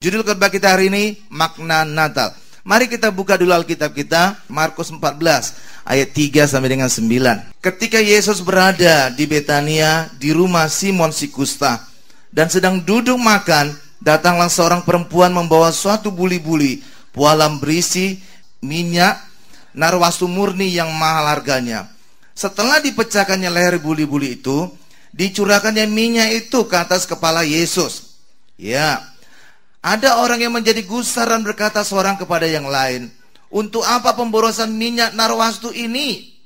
Judul khotbah kita hari ini, makna Natal. Mari kita buka dulu Alkitab kita, Markus 14 ayat 3 sampai dengan 9. Ketika Yesus berada di Betania di rumah Simon si Kusta dan sedang duduk makan, datanglah seorang perempuan membawa suatu buli-buli pualam berisi minyak narwastu murni yang mahal harganya. Setelah dipecahkannya leher buli-buli itu, dicurahkannya minyak itu ke atas kepala Yesus. Ya, ada orang yang menjadi gusar dan berkata seorang kepada yang lain, "Untuk apa pemborosan minyak narwastu ini?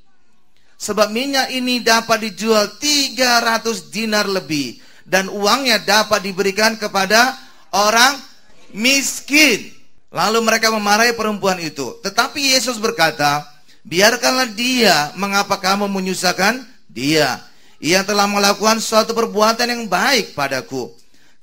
Sebab minyak ini dapat dijual 300 dinar lebih, dan uangnya dapat diberikan kepada orang miskin." Lalu mereka memarahi perempuan itu. Tetapi Yesus berkata, "Biarkanlah dia, mengapa kamu menyusahkan dia? Ia telah melakukan suatu perbuatan yang baik padaku.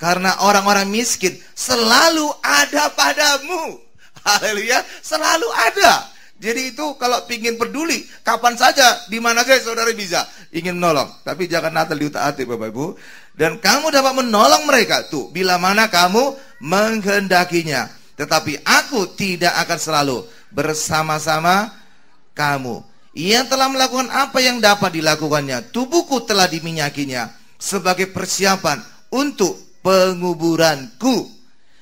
Karena orang-orang miskin selalu ada padamu." Haleluya, selalu ada. Jadi itu kalau ingin peduli, kapan saja, di mana saja saudara bisa ingin menolong. Tapi jangan Natal diutak-atik Bapak Ibu. Dan kamu dapat menolong mereka tuh bila mana kamu menghendakinya. Tetapi aku tidak akan selalu bersama-sama kamu. Ia telah melakukan apa yang dapat dilakukannya. Tubuhku telah diminyakinya sebagai persiapan untuk penguburanku.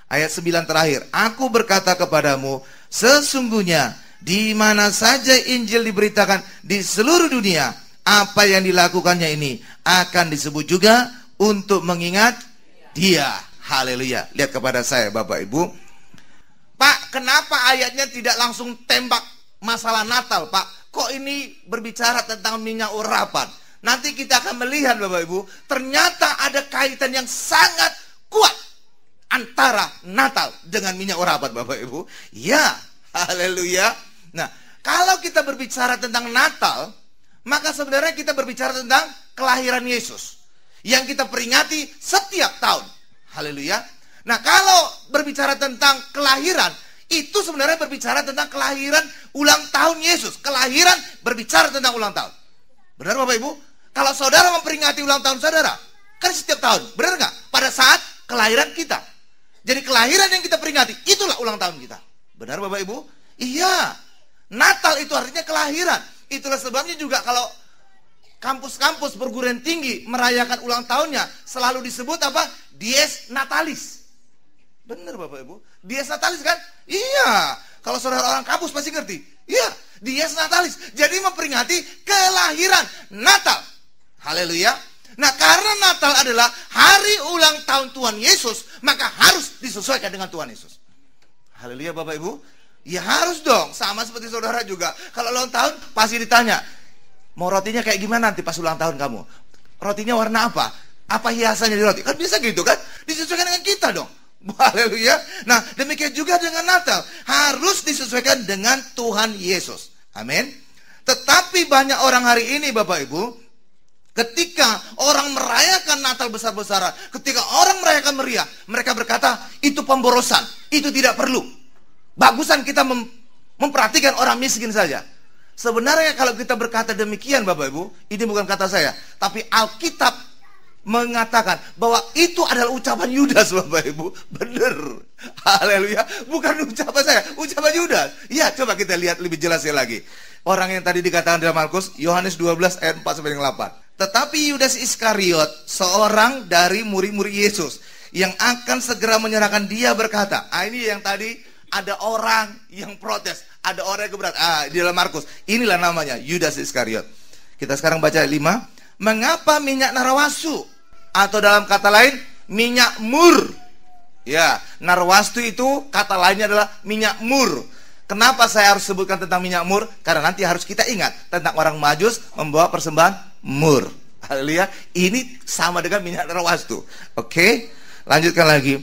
Ayat 9 terakhir, aku berkata kepadamu, sesungguhnya di mana saja Injil diberitakan di seluruh dunia, apa yang dilakukannya ini akan disebut juga untuk mengingat dia. Haleluya. Lihat kepada saya Bapak Ibu. Pak, kenapa ayatnya tidak langsung tembak masalah Natal, Pak? Kok ini berbicara tentang minyak urapan? Nanti kita akan melihat Bapak Ibu, ternyata ada kaitan yang sangat kuat antara Natal dengan minyak urapan Bapak Ibu. Ya, haleluya. Nah, kalau kita berbicara tentang Natal, maka sebenarnya kita berbicara tentang kelahiran Yesus yang kita peringati setiap tahun. Haleluya. Nah, kalau berbicara tentang kelahiran, itu sebenarnya berbicara tentang kelahiran ulang tahun Yesus. Kelahiran berbicara tentang ulang tahun. Benar Bapak Ibu? Kalau saudara memperingati ulang tahun saudara, kan setiap tahun, benar nggak? Pada saat kelahiran kita. Jadi kelahiran yang kita peringati, itulah ulang tahun kita. Benar Bapak Ibu? Iya. Natal itu artinya kelahiran. Itulah sebabnya juga kalau kampus-kampus perguruan tinggi merayakan ulang tahunnya, selalu disebut apa? Dies Natalis. Benar Bapak Ibu? Dies Natalis kan? Iya. Kalau saudara orang kampus pasti ngerti. Iya. Dies Natalis. Jadi memperingati kelahiran Natal. Haleluya. Nah, karena Natal adalah hari ulang tahun Tuhan Yesus, maka harus disesuaikan dengan Tuhan Yesus. Haleluya Bapak Ibu. Ya harus dong. Sama seperti saudara juga. Kalau ulang tahun pasti ditanya, mau rotinya kayak gimana nanti pas ulang tahun kamu? Rotinya warna apa? Apa hiasannya di roti? Kan bisa gitu kan? Disesuaikan dengan kita dong. Haleluya. Nah, demikian juga dengan Natal. Harus disesuaikan dengan Tuhan Yesus. Amin. Tetapi banyak orang hari ini Bapak Ibu, ketika orang merayakan Natal besar-besaran, ketika orang merayakan meriah, mereka berkata, itu pemborosan, itu tidak perlu. Bagusan kita memperhatikan orang miskin saja. Sebenarnya kalau kita berkata demikian Bapak Ibu, ini bukan kata saya, tapi Alkitab mengatakan bahwa itu adalah ucapan Yudas Bapak Ibu. Benar. Haleluya. Bukan ucapan saya, ucapan Yudas. Ya, coba kita lihat lebih jelasnya lagi. Orang yang tadi dikatakan dalam Markus, Yohanes 12 ayat 4 sampai 8. Tetapi Yudas Iskariot, seorang dari murid-murid Yesus yang akan segera menyerahkan dia, berkata, ini yang tadi ada orang yang protes, ada orang yang keberatan. Di dalam Markus, inilah namanya Yudas Iskariot. Kita sekarang baca ayat 5. Mengapa minyak narwastu? Atau dalam kata lain, minyak mur. Ya, narwastu itu kata lainnya adalah minyak mur. Kenapa saya harus sebutkan tentang minyak mur? Karena nanti harus kita ingat tentang orang Majus membawa persembahan mur. Haleluya. Ini sama dengan minyak narwastu. Oke, lanjutkan lagi.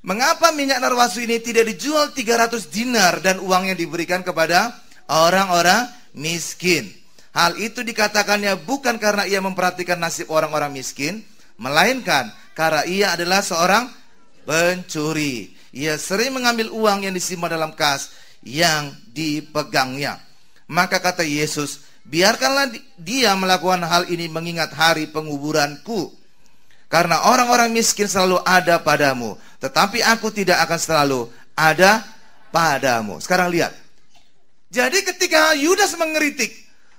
Mengapa minyak narwastu ini tidak dijual 300 dinar dan uangnya diberikan kepada orang-orang miskin? Hal itu dikatakannya bukan karena ia memperhatikan nasib orang-orang miskin, melainkan karena ia adalah seorang pencuri. Ia sering mengambil uang yang disimpan dalam kas yang dipegangnya. Maka kata Yesus, biarkanlah dia melakukan hal ini mengingat hari penguburanku. Karena orang-orang miskin selalu ada padamu, tetapi aku tidak akan selalu ada padamu. Sekarang lihat. Jadi ketika Yudas mengeritik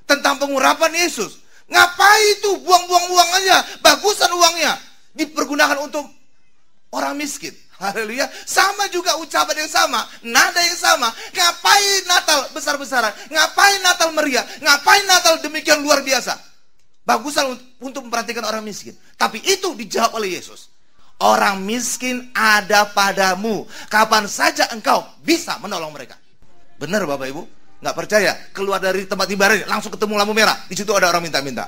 tentang pengurapan Yesus, ngapain itu buang-buang uang aja, bagusan uangnya dipergunakan untuk orang miskin. Haleluya. Sama juga ucapan yang sama, nada yang sama. Ngapain Natal besar-besaran? Ngapain Natal meriah? Ngapain Natal demikian luar biasa? Bagusan untuk memperhatikan orang miskin. Tapi itu dijawab oleh Yesus. Orang miskin ada padamu, kapan saja engkau bisa menolong mereka. Benar Bapak Ibu? Nggak percaya? Keluar dari tempat ibadah langsung ketemu lampu merah. Di situ ada orang minta-minta.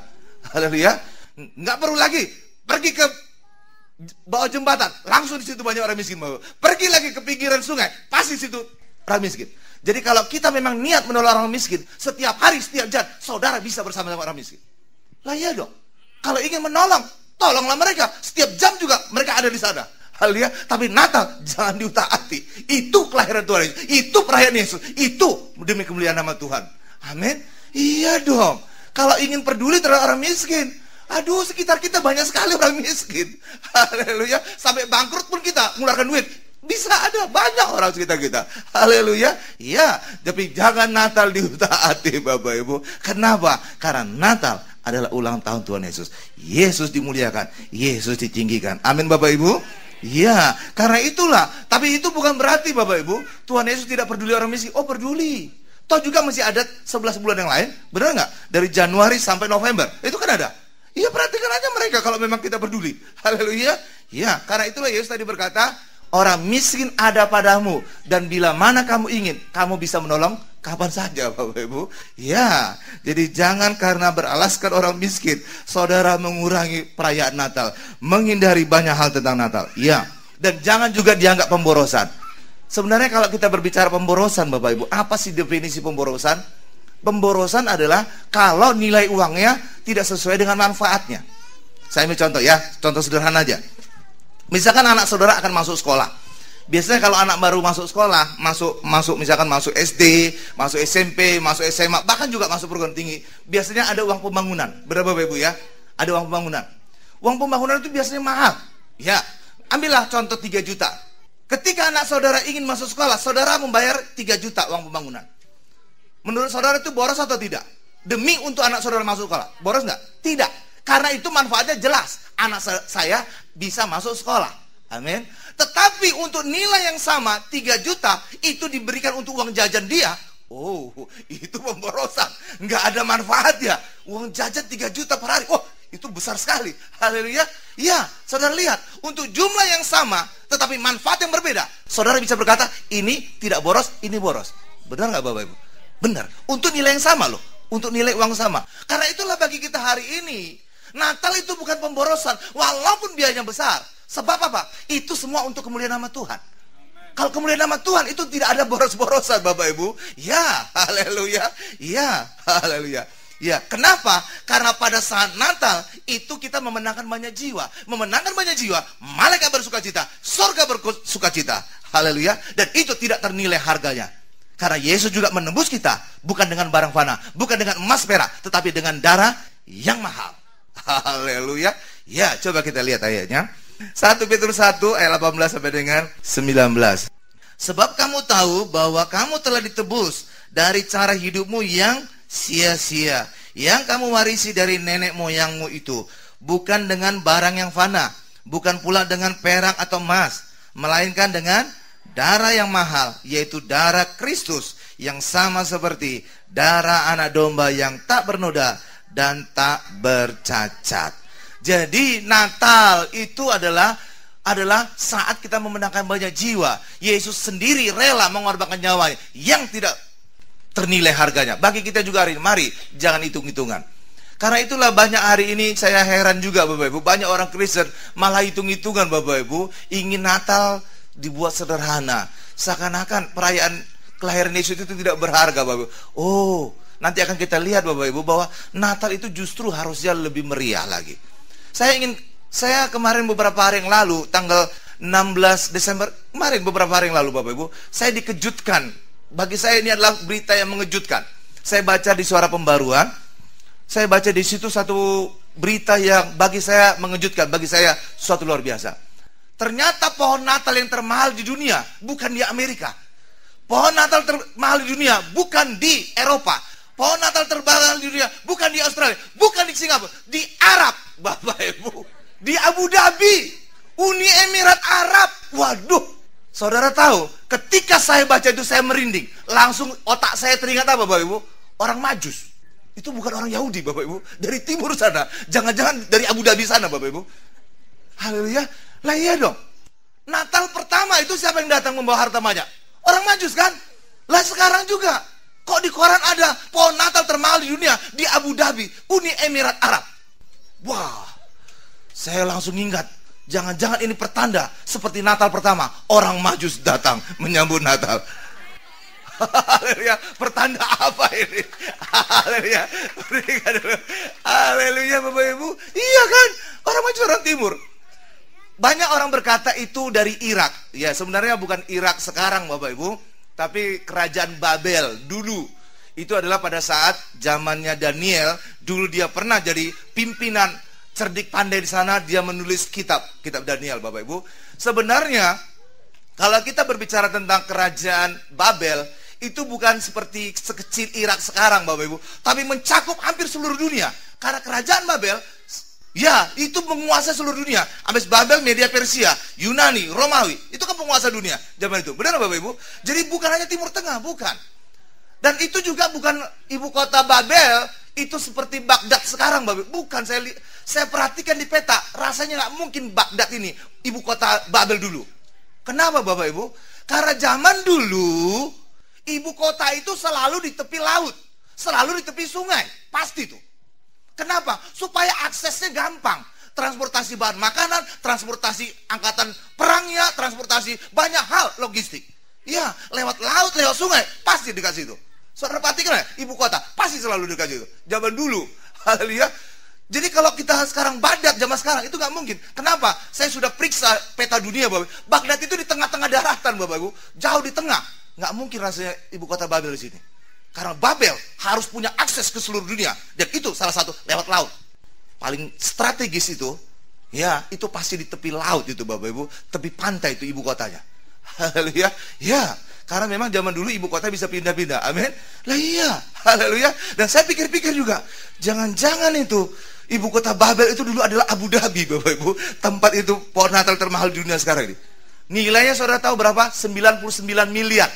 Haleluya. Nggak perlu lagi pergi ke bawah jembatan, langsung di situ banyak orang miskin. Pergi lagi ke pinggiran sungai, pasti di situ orang miskin. Jadi kalau kita memang niat menolong orang miskin, setiap hari, setiap jam, saudara bisa bersama-sama orang miskin. Lah ya dong. Kalau ingin menolong, tolonglah mereka. Setiap jam juga mereka ada di sana. Haleluya. Tapi Natal jangan diutak-atik. Itu kelahiran Tuhan Yesus. Itu perayaan Yesus. Itu demi kemuliaan nama Tuhan. Amin. Iya dong. Kalau ingin peduli terhadap orang miskin, aduh, sekitar kita banyak sekali orang miskin. Haleluya. Sampai bangkrut pun kita mengeluarkan duit. Bisa ada banyak orang sekitar kita. Haleluya. Ya, tapi jangan Natal diutak-atik Bapak Ibu. Kenapa? Karena Natal adalah ulang tahun Tuhan Yesus. Yesus dimuliakan, Yesus ditinggikan. Amin Bapak Ibu. Ya, karena itulah. Tapi itu bukan berarti Bapak Ibu, Tuhan Yesus tidak peduli orang miskin. Oh, peduli. Toh juga masih ada 11 bulan yang lain. Benar nggak? Dari Januari sampai November. Itu kan ada. Iya, perhatikan aja mereka kalau memang kita peduli. Haleluya. Ya, karena itulah Yesus tadi berkata, orang miskin ada padamu, dan bila mana kamu ingin, kamu bisa menolong kapan saja Bapak Ibu. Ya, jadi jangan karena beralaskan orang miskin, saudara mengurangi perayaan Natal, menghindari banyak hal tentang Natal. Ya, dan jangan juga dianggap pemborosan. Sebenarnya kalau kita berbicara pemborosan Bapak Ibu, apa sih definisi pemborosan? Pemborosan adalah kalau nilai uangnya tidak sesuai dengan manfaatnya. Saya ambil contoh ya, contoh sederhana aja. Misalkan anak saudara akan masuk sekolah. Biasanya kalau anak baru masuk sekolah, misalkan masuk SD, masuk SMP, masuk SMA, bahkan juga masuk perguruan tinggi, biasanya ada uang pembangunan. Berapa Bapak Ibu ya? Ada uang pembangunan. Uang pembangunan itu biasanya mahal. Ya, ambillah contoh 3 juta. Ketika anak saudara ingin masuk sekolah, saudara membayar 3 juta uang pembangunan. Menurut saudara itu boros atau tidak? Demi untuk anak saudara masuk sekolah, boros nggak? Tidak, karena itu manfaatnya jelas. Anak saya bisa masuk sekolah, amin. Tetapi untuk nilai yang sama 3 juta itu diberikan untuk uang jajan dia. Oh, itu pemborosan, nggak ada manfaatnya. Uang jajan 3 juta per hari, oh itu besar sekali. Haleluya. Ya, saudara lihat, untuk jumlah yang sama tetapi manfaat yang berbeda, saudara bisa berkata ini tidak boros, ini boros. Benar nggak Bapak Ibu? Benar, untuk nilai yang sama loh, untuk nilai uang sama. Karena itulah bagi kita hari ini, Natal itu bukan pemborosan, walaupun biayanya besar. Sebab apa? Itu semua untuk kemuliaan nama Tuhan. Kalau kemuliaan nama Tuhan itu tidak ada boros-borosan Bapak Ibu. Ya, haleluya. Ya, haleluya. Ya, kenapa? Karena pada saat Natal itu kita memenangkan banyak jiwa. Memenangkan banyak jiwa, malaikat bersukacita, surga bersukacita. Haleluya. Dan itu tidak ternilai harganya. Karena Yesus juga menembus kita, bukan dengan barang fana, bukan dengan emas perak, tetapi dengan darah yang mahal. Haleluya. Ya, coba kita lihat ayatnya. 1 Petrus 1 ayat 18 sampai dengan 19. Sebab kamu tahu bahwa kamu telah ditebus dari cara hidupmu yang sia-sia, yang kamu warisi dari nenek moyangmu itu, bukan dengan barang yang fana, bukan pula dengan perak atau emas, melainkan dengan darah yang mahal, yaitu darah Kristus, yang sama seperti darah anak domba yang tak bernoda dan tak bercacat. Jadi Natal itu adalah saat kita memenangkan banyak jiwa. Yesus sendiri rela mengorbankan nyawanya yang tidak ternilai harganya. Bagi kita juga hari ini, mari jangan hitung-hitungan. Karena itulah banyak hari ini saya heran juga Bapak Ibu, banyak orang Kristen malah hitung-hitungan Bapak Ibu, ingin Natal dibuat sederhana, seakan-akan perayaan kelahiran Yesus itu tidak berharga Bapak Ibu. Oh, nanti akan kita lihat Bapak Ibu bahwa Natal itu justru harusnya lebih meriah lagi. Saya kemarin beberapa hari yang lalu, tanggal 16 Desember kemarin, beberapa hari yang lalu Bapak Ibu, saya dikejutkan. Bagi saya ini adalah berita yang mengejutkan. Saya baca di Suara Pembaruan, saya baca di situ satu berita yang bagi saya mengejutkan, bagi saya suatu luar biasa. Ternyata pohon Natal yang termahal di dunia bukan di Amerika. Pohon Natal termahal di dunia bukan di Eropa. Pohon Natal termahal di dunia bukan di Australia, bukan di Singapura, di Arab, Bapak Ibu. Di Abu Dhabi, Uni Emirat Arab. Waduh, saudara tahu, ketika saya baca itu saya merinding. Langsung otak saya teringat apa, Bapak Ibu? Orang Majus. Itu bukan orang Yahudi, Bapak Ibu. Dari timur sana. Jangan-jangan dari Abu Dhabi sana, Bapak Ibu. Haleluya. Lah iya dong. Natal pertama itu siapa yang datang membawa harta banyak? Orang Majus kan? Lah sekarang juga. Kok di koran ada pohon Natal termahal di dunia di Abu Dhabi, Uni Emirat Arab. Wah, saya langsung ingat. Jangan-jangan ini pertanda seperti Natal pertama. Orang Majus datang menyambut Natal. Haleluya. Pertanda apa ini? Haleluya. Haleluya, Bapak Ibu. Iya kan? Orang Majus, orang timur. Banyak orang berkata itu dari Irak. Ya, sebenarnya bukan Irak sekarang, Bapak Ibu, tapi kerajaan Babel dulu. Itu adalah pada saat zamannya Daniel. Dulu dia pernah jadi pimpinan cerdik pandai di sana. Dia menulis kitab Daniel, Bapak Ibu. Sebenarnya kalau kita berbicara tentang kerajaan Babel, itu bukan seperti sekecil Irak sekarang, Bapak Ibu, tapi mencakup hampir seluruh dunia. Karena kerajaan Babel, ya, itu menguasai seluruh dunia. Habis Babel, Media Persia, Yunani, Romawi, itu kan penguasa dunia zaman itu. Benar, Bapak Ibu? Jadi bukan hanya Timur Tengah, bukan. Dan itu juga bukan ibu kota Babel, itu seperti Baghdad sekarang, Bapak Ibu. Bukan, saya perhatikan di peta, rasanya nggak mungkin Baghdad ini ibu kota Babel dulu. Kenapa, Bapak Ibu? Karena zaman dulu ibu kota itu selalu di tepi laut, selalu di tepi sungai, pasti tuh. Kenapa? Supaya aksesnya gampang. Transportasi bahan makanan, transportasi angkatan perangnya, transportasi banyak hal logistik. Ya, lewat laut, lewat sungai, pasti dikasih itu. Saudara perhatikan ya, ibu kota pasti selalu dikasih itu. Zaman dulu. Haleluya. Jadi kalau kita sekarang Baghdad zaman sekarang itu nggak mungkin. Kenapa? Saya sudah periksa peta dunia, Bapak. Baghdad itu di tengah-tengah daratan, Bapak Ibu. Jauh di tengah. Nggak mungkin rasanya ibu kota Babel di sini. Karena Babel harus punya akses ke seluruh dunia. Dan itu salah satu lewat laut. Paling strategis itu, ya, itu pasti di tepi laut itu, Bapak Ibu. Tepi pantai itu ibu kotanya. Haleluya. Ya, karena memang zaman dulu ibu kota bisa pindah-pindah. Amin. Lah iya. Haleluya. Dan saya pikir-pikir juga, jangan-jangan itu ibu kota Babel itu dulu adalah Abu Dhabi, Bapak Ibu. Tempat itu pohon Natal termahal di dunia sekarang ini. Nilainya saudara tahu berapa? 99 miliar.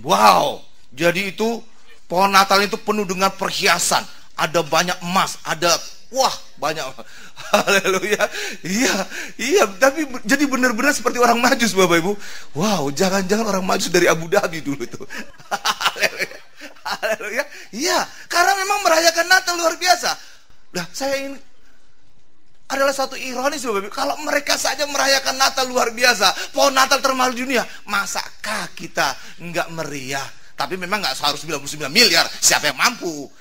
Wow. Jadi itu pohon Natal itu penuh dengan perhiasan. Ada banyak emas, ada banyak. Haleluya. Iya, tapi jadi benar-benar seperti orang Majus, Bapak Ibu. Wow, jangan-jangan orang Majus dari Abu Dhabi dulu itu. Haleluya. Iya, karena memang merayakan Natal luar biasa. Nah, saya ingin adalah satu ironis, Bapak Ibu. Kalau mereka saja merayakan Natal luar biasa, pohon Natal termahal di dunia, masakah kita nggak meriah? Tapi memang nggak seharus 99 miliar. Siapa yang mampu?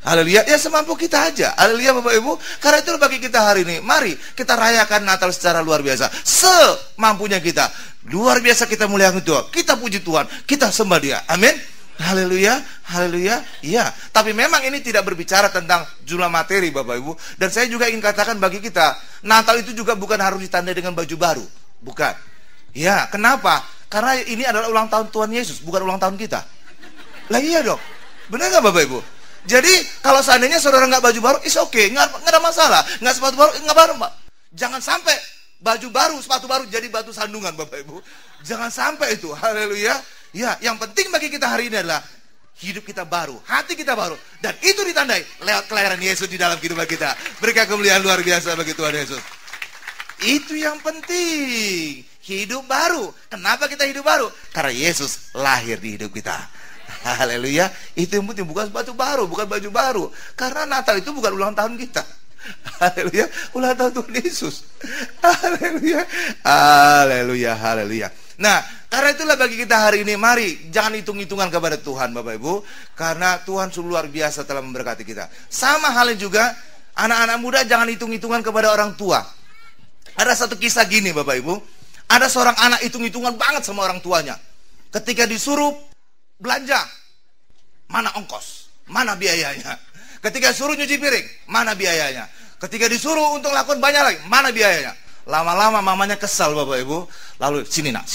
Haleluya. Ya semampu kita aja. Haleluya, Bapak Ibu. Karena itu bagi kita hari ini, mari kita rayakan Natal secara luar biasa. Semampunya kita. Luar biasa kita muliakan Tuhan. Kita puji Tuhan. Kita sembah Dia. Amin. Haleluya. Haleluya. Iya. Tapi memang ini tidak berbicara tentang jumlah materi, Bapak Ibu. Dan saya juga ingin katakan bagi kita, Natal itu juga bukan harus ditandai dengan baju baru. Bukan. Ya, kenapa? Karena ini adalah ulang tahun Tuhan Yesus, bukan ulang tahun kita. Lah iya dong. Benar nggak, Bapak Ibu? Jadi kalau seandainya saudara nggak baju baru, is okay, nggak ada masalah. Nggak sepatu baru, nggak baru, Pak. Jangan sampai baju baru, sepatu baru jadi batu sandungan, Bapak Ibu. Jangan sampai itu. Haleluya. Ya, yang penting bagi kita hari ini adalah hidup kita baru, hati kita baru, dan itu ditandai lewat kelahiran Yesus di dalam kehidupan kita. Berikan kemuliaan luar biasa bagi Tuhan Yesus. Itu yang penting. Hidup baru. Kenapa kita hidup baru? Karena Yesus lahir di hidup kita. Haleluya. Itu yang penting, bukan sepatu baru, bukan baju baru. Karena Natal itu bukan ulang tahun kita. Haleluya. Ulang tahun Tuhan Yesus. Haleluya. Haleluya. Haleluya. Nah, karena itulah bagi kita hari ini, mari jangan hitung-hitungan kepada Tuhan, Bapak Ibu. Karena Tuhan sungguh luar biasa telah memberkati kita. Sama halnya juga, anak-anak muda jangan hitung-hitungan kepada orang tua. Ada satu kisah gini, Bapak Ibu. Ada seorang anak hitung-hitungan banget sama orang tuanya. Ketika disuruh belanja, mana ongkos, mana biayanya. Ketika disuruh nyuci piring, mana biayanya. Ketika disuruh untuk lakukan banyak lagi, mana biayanya. Lama-lama mamanya kesal Bapak Ibu. Lalu sini nak.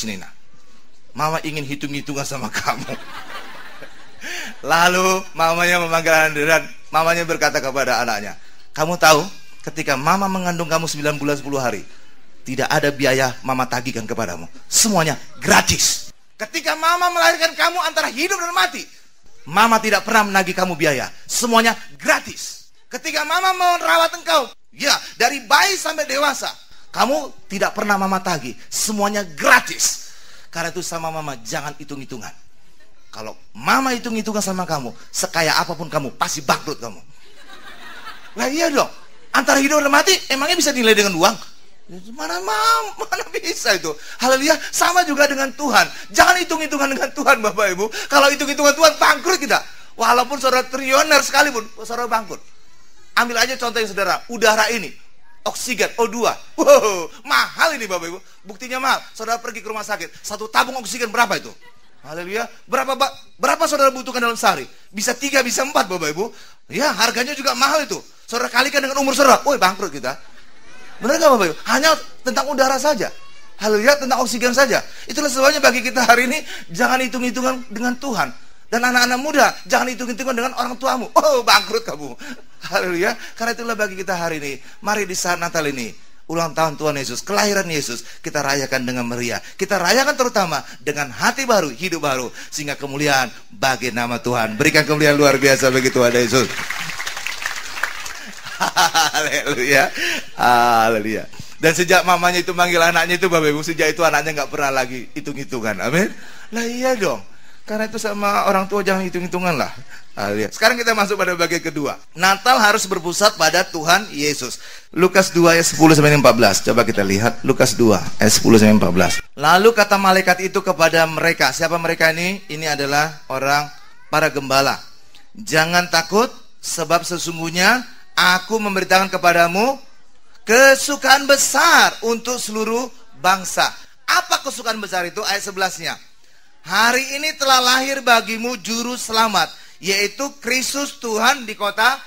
Mama ingin hitung-hitungan sama kamu. Lalu mamanya memanggil anak dan mamanya berkata kepada anaknya, kamu tahu ketika mama mengandung kamu 9 bulan 10 hari, tidak ada biaya mama tagihkan kepadamu. Semuanya gratis. Ketika mama melahirkan kamu antara hidup dan mati, mama tidak pernah menagih kamu biaya. Semuanya gratis. Ketika mama merawat engkau, ya dari bayi sampai dewasa, kamu tidak pernah mama tagih. Semuanya gratis. Karena itu sama mama jangan hitung-hitungan. Kalau mama hitung-hitungan sama kamu, sekaya apapun kamu, pasti bangkrut kamu. Lah iya dong. Antara hidup dan mati, emangnya bisa dinilai dengan uang? Mana bisa itu. Haleluya. Sama juga dengan Tuhan. Jangan hitung-hitungan dengan Tuhan Bapak Ibu. Kalau hitung-hitungan Tuhan, bangkrut kita. Walaupun saudara triliuner sekalipun, saudara bangkrut. Ambil aja contoh yang saudara, udara ini, oksigen O2, wow, mahal ini Bapak Ibu. Buktinya mahal. Saudara pergi ke rumah sakit, satu tabung oksigen berapa itu? Haleluya. Berapa saudara butuhkan dalam sehari? Bisa 3, bisa 4 Bapak Ibu. Ya, harganya juga mahal itu. Saudara kalikan dengan umur saudara, woi bangkrut kita. Benar gak Bapak Ibu? Hanya tentang udara saja. Haleluya, tentang oksigen saja. Itulah sebabnya bagi kita hari ini, jangan hitung-hitungan dengan Tuhan. Dan anak-anak muda, jangan hitung-hitungan dengan orang tuamu. Oh, bangkrut kamu. Haleluya. Karena itulah bagi kita hari ini, mari di saat Natal ini, ulang tahun Tuhan Yesus, kelahiran Yesus, kita rayakan dengan meriah. Kita rayakan terutama dengan hati baru, hidup baru, sehingga kemuliaan bagi nama Tuhan. Berikan kemuliaan luar biasa bagi Tuhan Yesus. Haleluya. Haleluya. Dan sejak mamanya itu manggil anaknya itu Bapak Ibu, sejak itu anaknya nggak pernah lagi hitung-hitungan. Amin. Lah iya dong. Karena itu sama orang tua jangan hitung-hitungan lah. Sekarang kita masuk pada bagian kedua. Natal harus berpusat pada Tuhan Yesus. Lukas 2 ayat 10 sampai 14. Coba kita lihat Lukas 2 ayat 10 sampai 14. Lalu kata malaikat itu kepada mereka. Siapa mereka ini? Ini adalah orang para gembala. Jangan takut, sebab sesungguhnya aku memberitakan kepadamu kesukaan besar untuk seluruh bangsa. Apa kesukaan besar itu? Ayat 11-nya. Hari ini telah lahir bagimu juru selamat, yaitu Kristus Tuhan di kota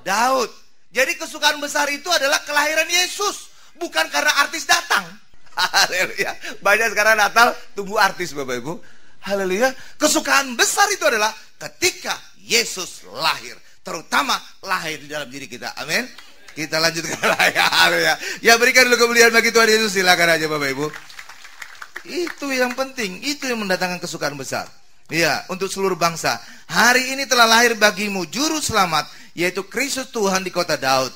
Daud. Jadi kesukaan besar itu adalah kelahiran Yesus, bukan karena artis datang. Haleluya. Banyak sekarang Natal tunggu artis Bapak Ibu. Haleluya. Kesukaan besar itu adalah ketika Yesus lahir, terutama lahir di dalam diri kita. Amin. Kita lanjutkan lagi. Haleluya. Ya, berikan dulu kemuliaan bagi Tuhan Yesus. Silakan aja Bapak Ibu. Itu yang penting, itu yang mendatangkan kesukaan besar. Ya, untuk seluruh bangsa. Hari ini telah lahir bagimu juru selamat, yaitu Kristus Tuhan di kota Daud.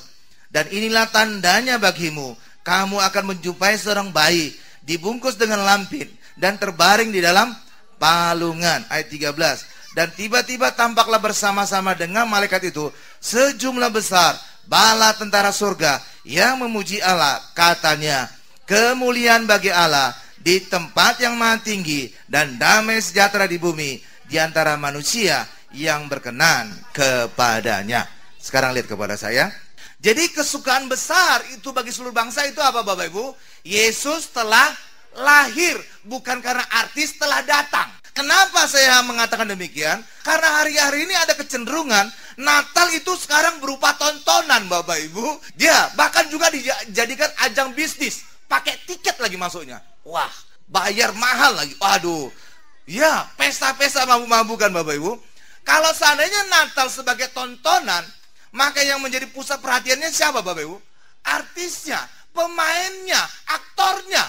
Dan inilah tandanya bagimu, kamu akan menjumpai seorang bayi dibungkus dengan lampin dan terbaring di dalam palungan. Ayat 13. Dan tiba-tiba tampaklah bersama-sama dengan malaikat itu sejumlah besar bala tentara surga yang memuji Allah. Katanya, kemuliaan bagi Allah di tempat yang maha tinggi, dan damai sejahtera di bumi di antara manusia yang berkenan kepadanya. Sekarang lihat kepada saya. Jadi kesukaan besar itu bagi seluruh bangsa itu apa Bapak Ibu? Yesus telah lahir, bukan karena artis telah datang. Kenapa saya mengatakan demikian? Karena hari-hari ini ada kecenderungan Natal itu sekarang berupa tontonan Bapak Ibu. Dia bahkan juga dijadikan ajang bisnis. Pakai tiket lagi masuknya. Wah, bayar mahal lagi. Waduh. Ya, pesta-pesta mabuk-mabukan Bapak Ibu. Kalau seandainya Natal sebagai tontonan, maka yang menjadi pusat perhatiannya siapa Bapak Ibu? Artisnya, pemainnya, aktornya.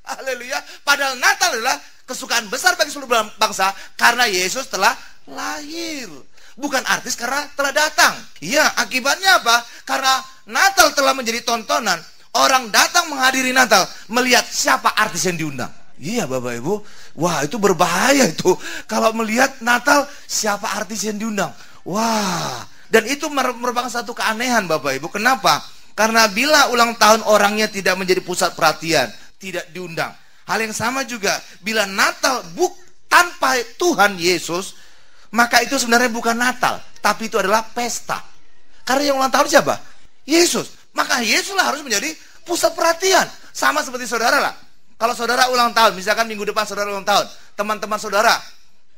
Haleluya. Padahal Natal adalah kesukaan besar bagi seluruh bangsa karena Yesus telah lahir. Bukan artis karena telah datang. Iya, akibatnya apa? Karena Natal telah menjadi tontonan. Orang datang menghadiri Natal melihat siapa artis yang diundang. Iya Bapak Ibu. Wah, itu berbahaya itu. Kalau melihat Natal siapa artis yang diundang. Wah. Dan itu merupakan satu keanehan Bapak Ibu. Kenapa? Karena bila ulang tahun orangnya tidak menjadi pusat perhatian, tidak diundang. Hal yang sama juga bila Natal tanpa Tuhan Yesus, maka itu sebenarnya bukan Natal, tapi itu adalah pesta. Karena yang ulang tahun siapa? Yesus. Maka Yesuslah harus menjadi pusat perhatian. Sama seperti saudara lah. Kalau saudara ulang tahun, misalkan minggu depan saudara ulang tahun, teman-teman saudara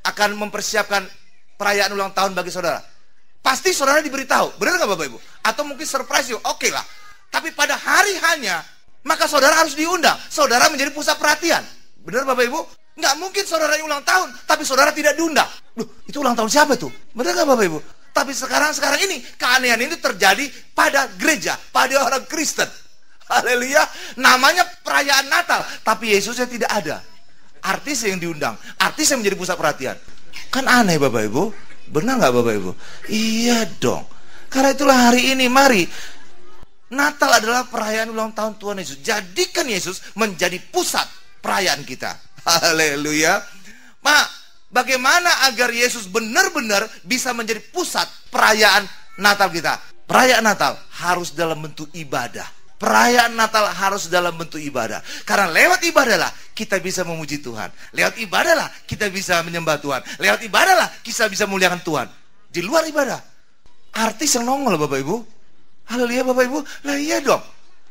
akan mempersiapkan perayaan ulang tahun bagi saudara. Pasti saudara diberitahu, benar nggak Bapak Ibu? Atau mungkin surprise you, oke lah. Tapi pada hari hanya maka saudara harus diundang. Saudara menjadi pusat perhatian. Benar Bapak Ibu? Nggak mungkin saudara yang ulang tahun, tapi saudara tidak diundang. Loh, itu ulang tahun siapa tuh? Benar nggak Bapak Ibu? Tapi sekarang ini, keanehan itu terjadi pada gereja, pada orang Kristen. Haleluya. Namanya perayaan Natal, tapi Yesusnya tidak ada. Artis yang diundang, artis yang menjadi pusat perhatian. Kan aneh Bapak Ibu? Benar nggak Bapak Ibu? Iya dong. Karena itulah hari ini, mari. Natal adalah perayaan ulang tahun Tuhan Yesus. Jadikan Yesus menjadi pusat perayaan kita. Haleluya. Pak, bagaimana agar Yesus benar-benar bisa menjadi pusat perayaan Natal kita? Perayaan Natal harus dalam bentuk ibadah. Perayaan Natal harus dalam bentuk ibadah. Karena lewat ibadahlah kita bisa memuji Tuhan. Lewat ibadahlah kita bisa menyembah Tuhan. Lewat ibadahlah kita bisa muliakan Tuhan. Di luar ibadah, artis yang nongol Bapak Ibu. Haleluya Bapak Ibu. Lah iya dong.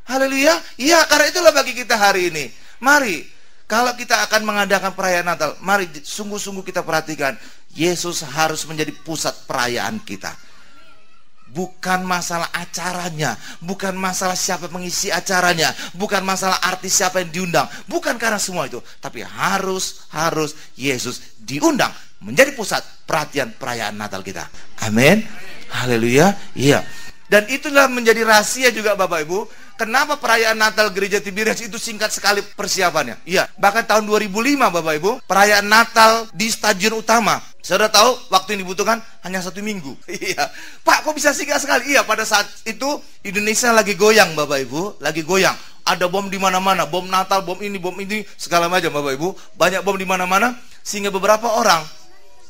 Haleluya. Iya, karena itulah bagi kita hari ini. Mari, kalau kita akan mengadakan perayaan Natal, mari sungguh-sungguh kita perhatikan. Yesus harus menjadi pusat perayaan kita. Bukan masalah acaranya, bukan masalah siapa mengisi acaranya, bukan masalah artis siapa yang diundang, bukan karena semua itu, tapi harus Yesus diundang menjadi pusat perhatian perayaan Natal kita. Amin. Haleluya. Iya. Dan itulah menjadi rahasia juga Bapak Ibu. Kenapa perayaan Natal Gereja Tiberias itu singkat sekali persiapannya? Iya, bahkan tahun 2005 Bapak Ibu, perayaan Natal di stadion utama. Saudara tahu waktu yang dibutuhkan hanya 1 minggu. Iya. Pak, kok bisa singkat sekali? Iya, pada saat itu Indonesia lagi goyang Bapak Ibu, lagi goyang. Ada bom di mana-mana, bom Natal, bom ini, segala macam Bapak Ibu. Banyak bom di mana-mana sehingga beberapa orang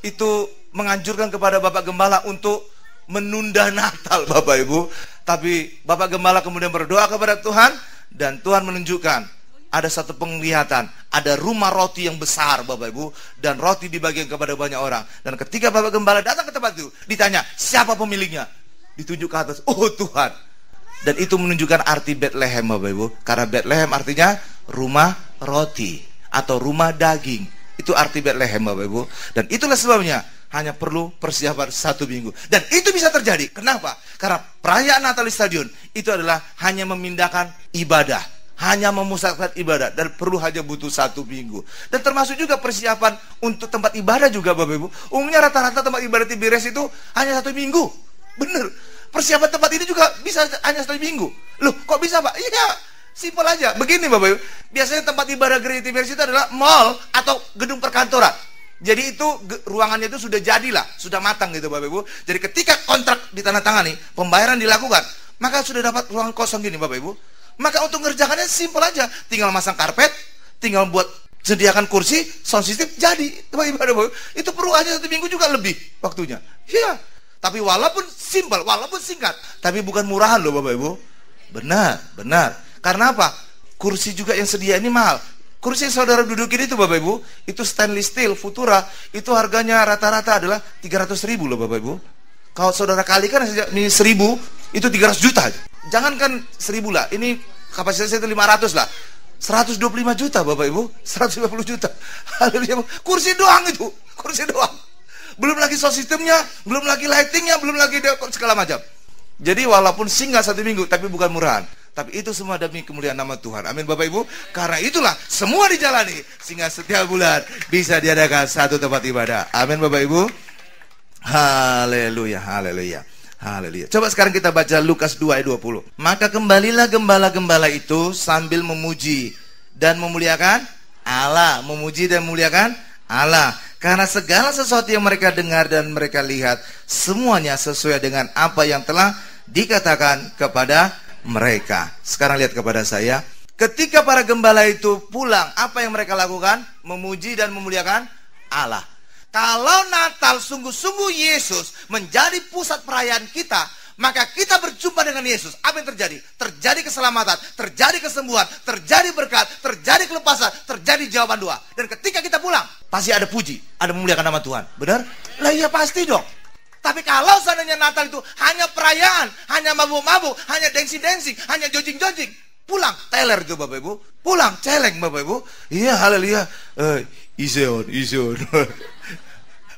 itu menganjurkan kepada Bapak Gembala untuk menunda Natal Bapak Ibu. Tapi Bapak Gembala kemudian berdoa kepada Tuhan, dan Tuhan menunjukkan ada satu penglihatan, ada rumah roti yang besar Bapak Ibu, dan roti dibagikan kepada banyak orang. Dan ketika Bapak Gembala datang ke tempat itu, ditanya siapa pemiliknya, ditunjuk ke atas, oh Tuhan. Dan itu menunjukkan arti Bethlehem Bapak Ibu, karena Bethlehem artinya rumah roti atau rumah daging. Itu arti Bethlehem Bapak Ibu. Dan itulah sebabnya hanya perlu persiapan 1 minggu. Dan itu bisa terjadi. Kenapa? Karena perayaan Natal di stadion itu adalah hanya memindahkan ibadah, hanya memusatkan ibadah, dan perlu hanya butuh 1 minggu. Dan termasuk juga persiapan untuk tempat ibadah juga Bapak Ibu. Umumnya rata-rata tempat ibadah Tiberias itu hanya 1 minggu. Bener. Persiapan tempat ini juga bisa hanya 1 minggu. Loh, kok bisa Pak? Iya, simpel aja. Begini Bapak Ibu, biasanya tempat ibadah Gereja Tiberias itu adalah mall atau gedung perkantoran. Jadi itu ruangannya itu sudah jadilah, sudah matang gitu Bapak Ibu. Jadi ketika kontrak ditandatangani, pembayaran dilakukan, maka sudah dapat ruangan kosong gini Bapak Ibu. Maka untuk mengerjakannya simpel aja, tinggal masang karpet, tinggal buat sediakan kursi, sound system, jadi Bapak Ibu. Itu perlu aja 1 minggu juga lebih waktunya. Iya. Tapi walaupun simpel, walaupun singkat, tapi bukan murahan loh Bapak Ibu. Benar. Karena apa? Kursi juga yang sedia ini mahal. Kursi yang saudara dudukin itu Bapak Ibu, itu stainless steel Futura, itu harganya rata-rata adalah 300.000 loh Bapak Ibu. Kalau saudara kalikan ini 1.000, itu 300 juta. Jangankan 1.000 lah, ini kapasitasnya itu 500 lah. 125 juta Bapak Ibu, 150 juta. Haleluya. Kursi doang itu, kursi doang. Belum lagi sound systemnya, belum lagi lightingnya, belum lagi segala macam. Jadi walaupun singgah 1 minggu, tapi bukan murahan. Tapi itu semua demi kemuliaan nama Tuhan. Amin Bapak Ibu. Karena itulah semua dijalani, sehingga setiap bulan bisa diadakan satu tempat ibadah. Amin Bapak Ibu. Haleluya. Coba sekarang kita baca Lukas 2 ayat 20. Maka kembalilah gembala-gembala itu sambil memuji dan memuliakan Allah. Memuji dan memuliakan Allah. Karena segala sesuatu yang mereka dengar dan mereka lihat, semuanya sesuai dengan apa yang telah dikatakan kepada mereka. Sekarang lihat kepada saya. Ketika para gembala itu pulang, apa yang mereka lakukan? Memuji dan memuliakan Allah. Kalau Natal sungguh-sungguh Yesus menjadi pusat perayaan kita, maka kita berjumpa dengan Yesus. Apa yang terjadi? Terjadi keselamatan, terjadi kesembuhan, terjadi berkat, terjadi kelepasan, terjadi jawaban doa. Dan ketika kita pulang, pasti ada puji, ada memuliakan nama Tuhan. Benar? Lah iya pasti dong. Tapi kalau seandainya Natal itu hanya perayaan, hanya mabuk-mabuk, hanya dancing-dancing, hanya jogging-jogging, pulang teler itu Bapak Ibu, pulang celeng Bapak Ibu. Iya, haleluya. Ison.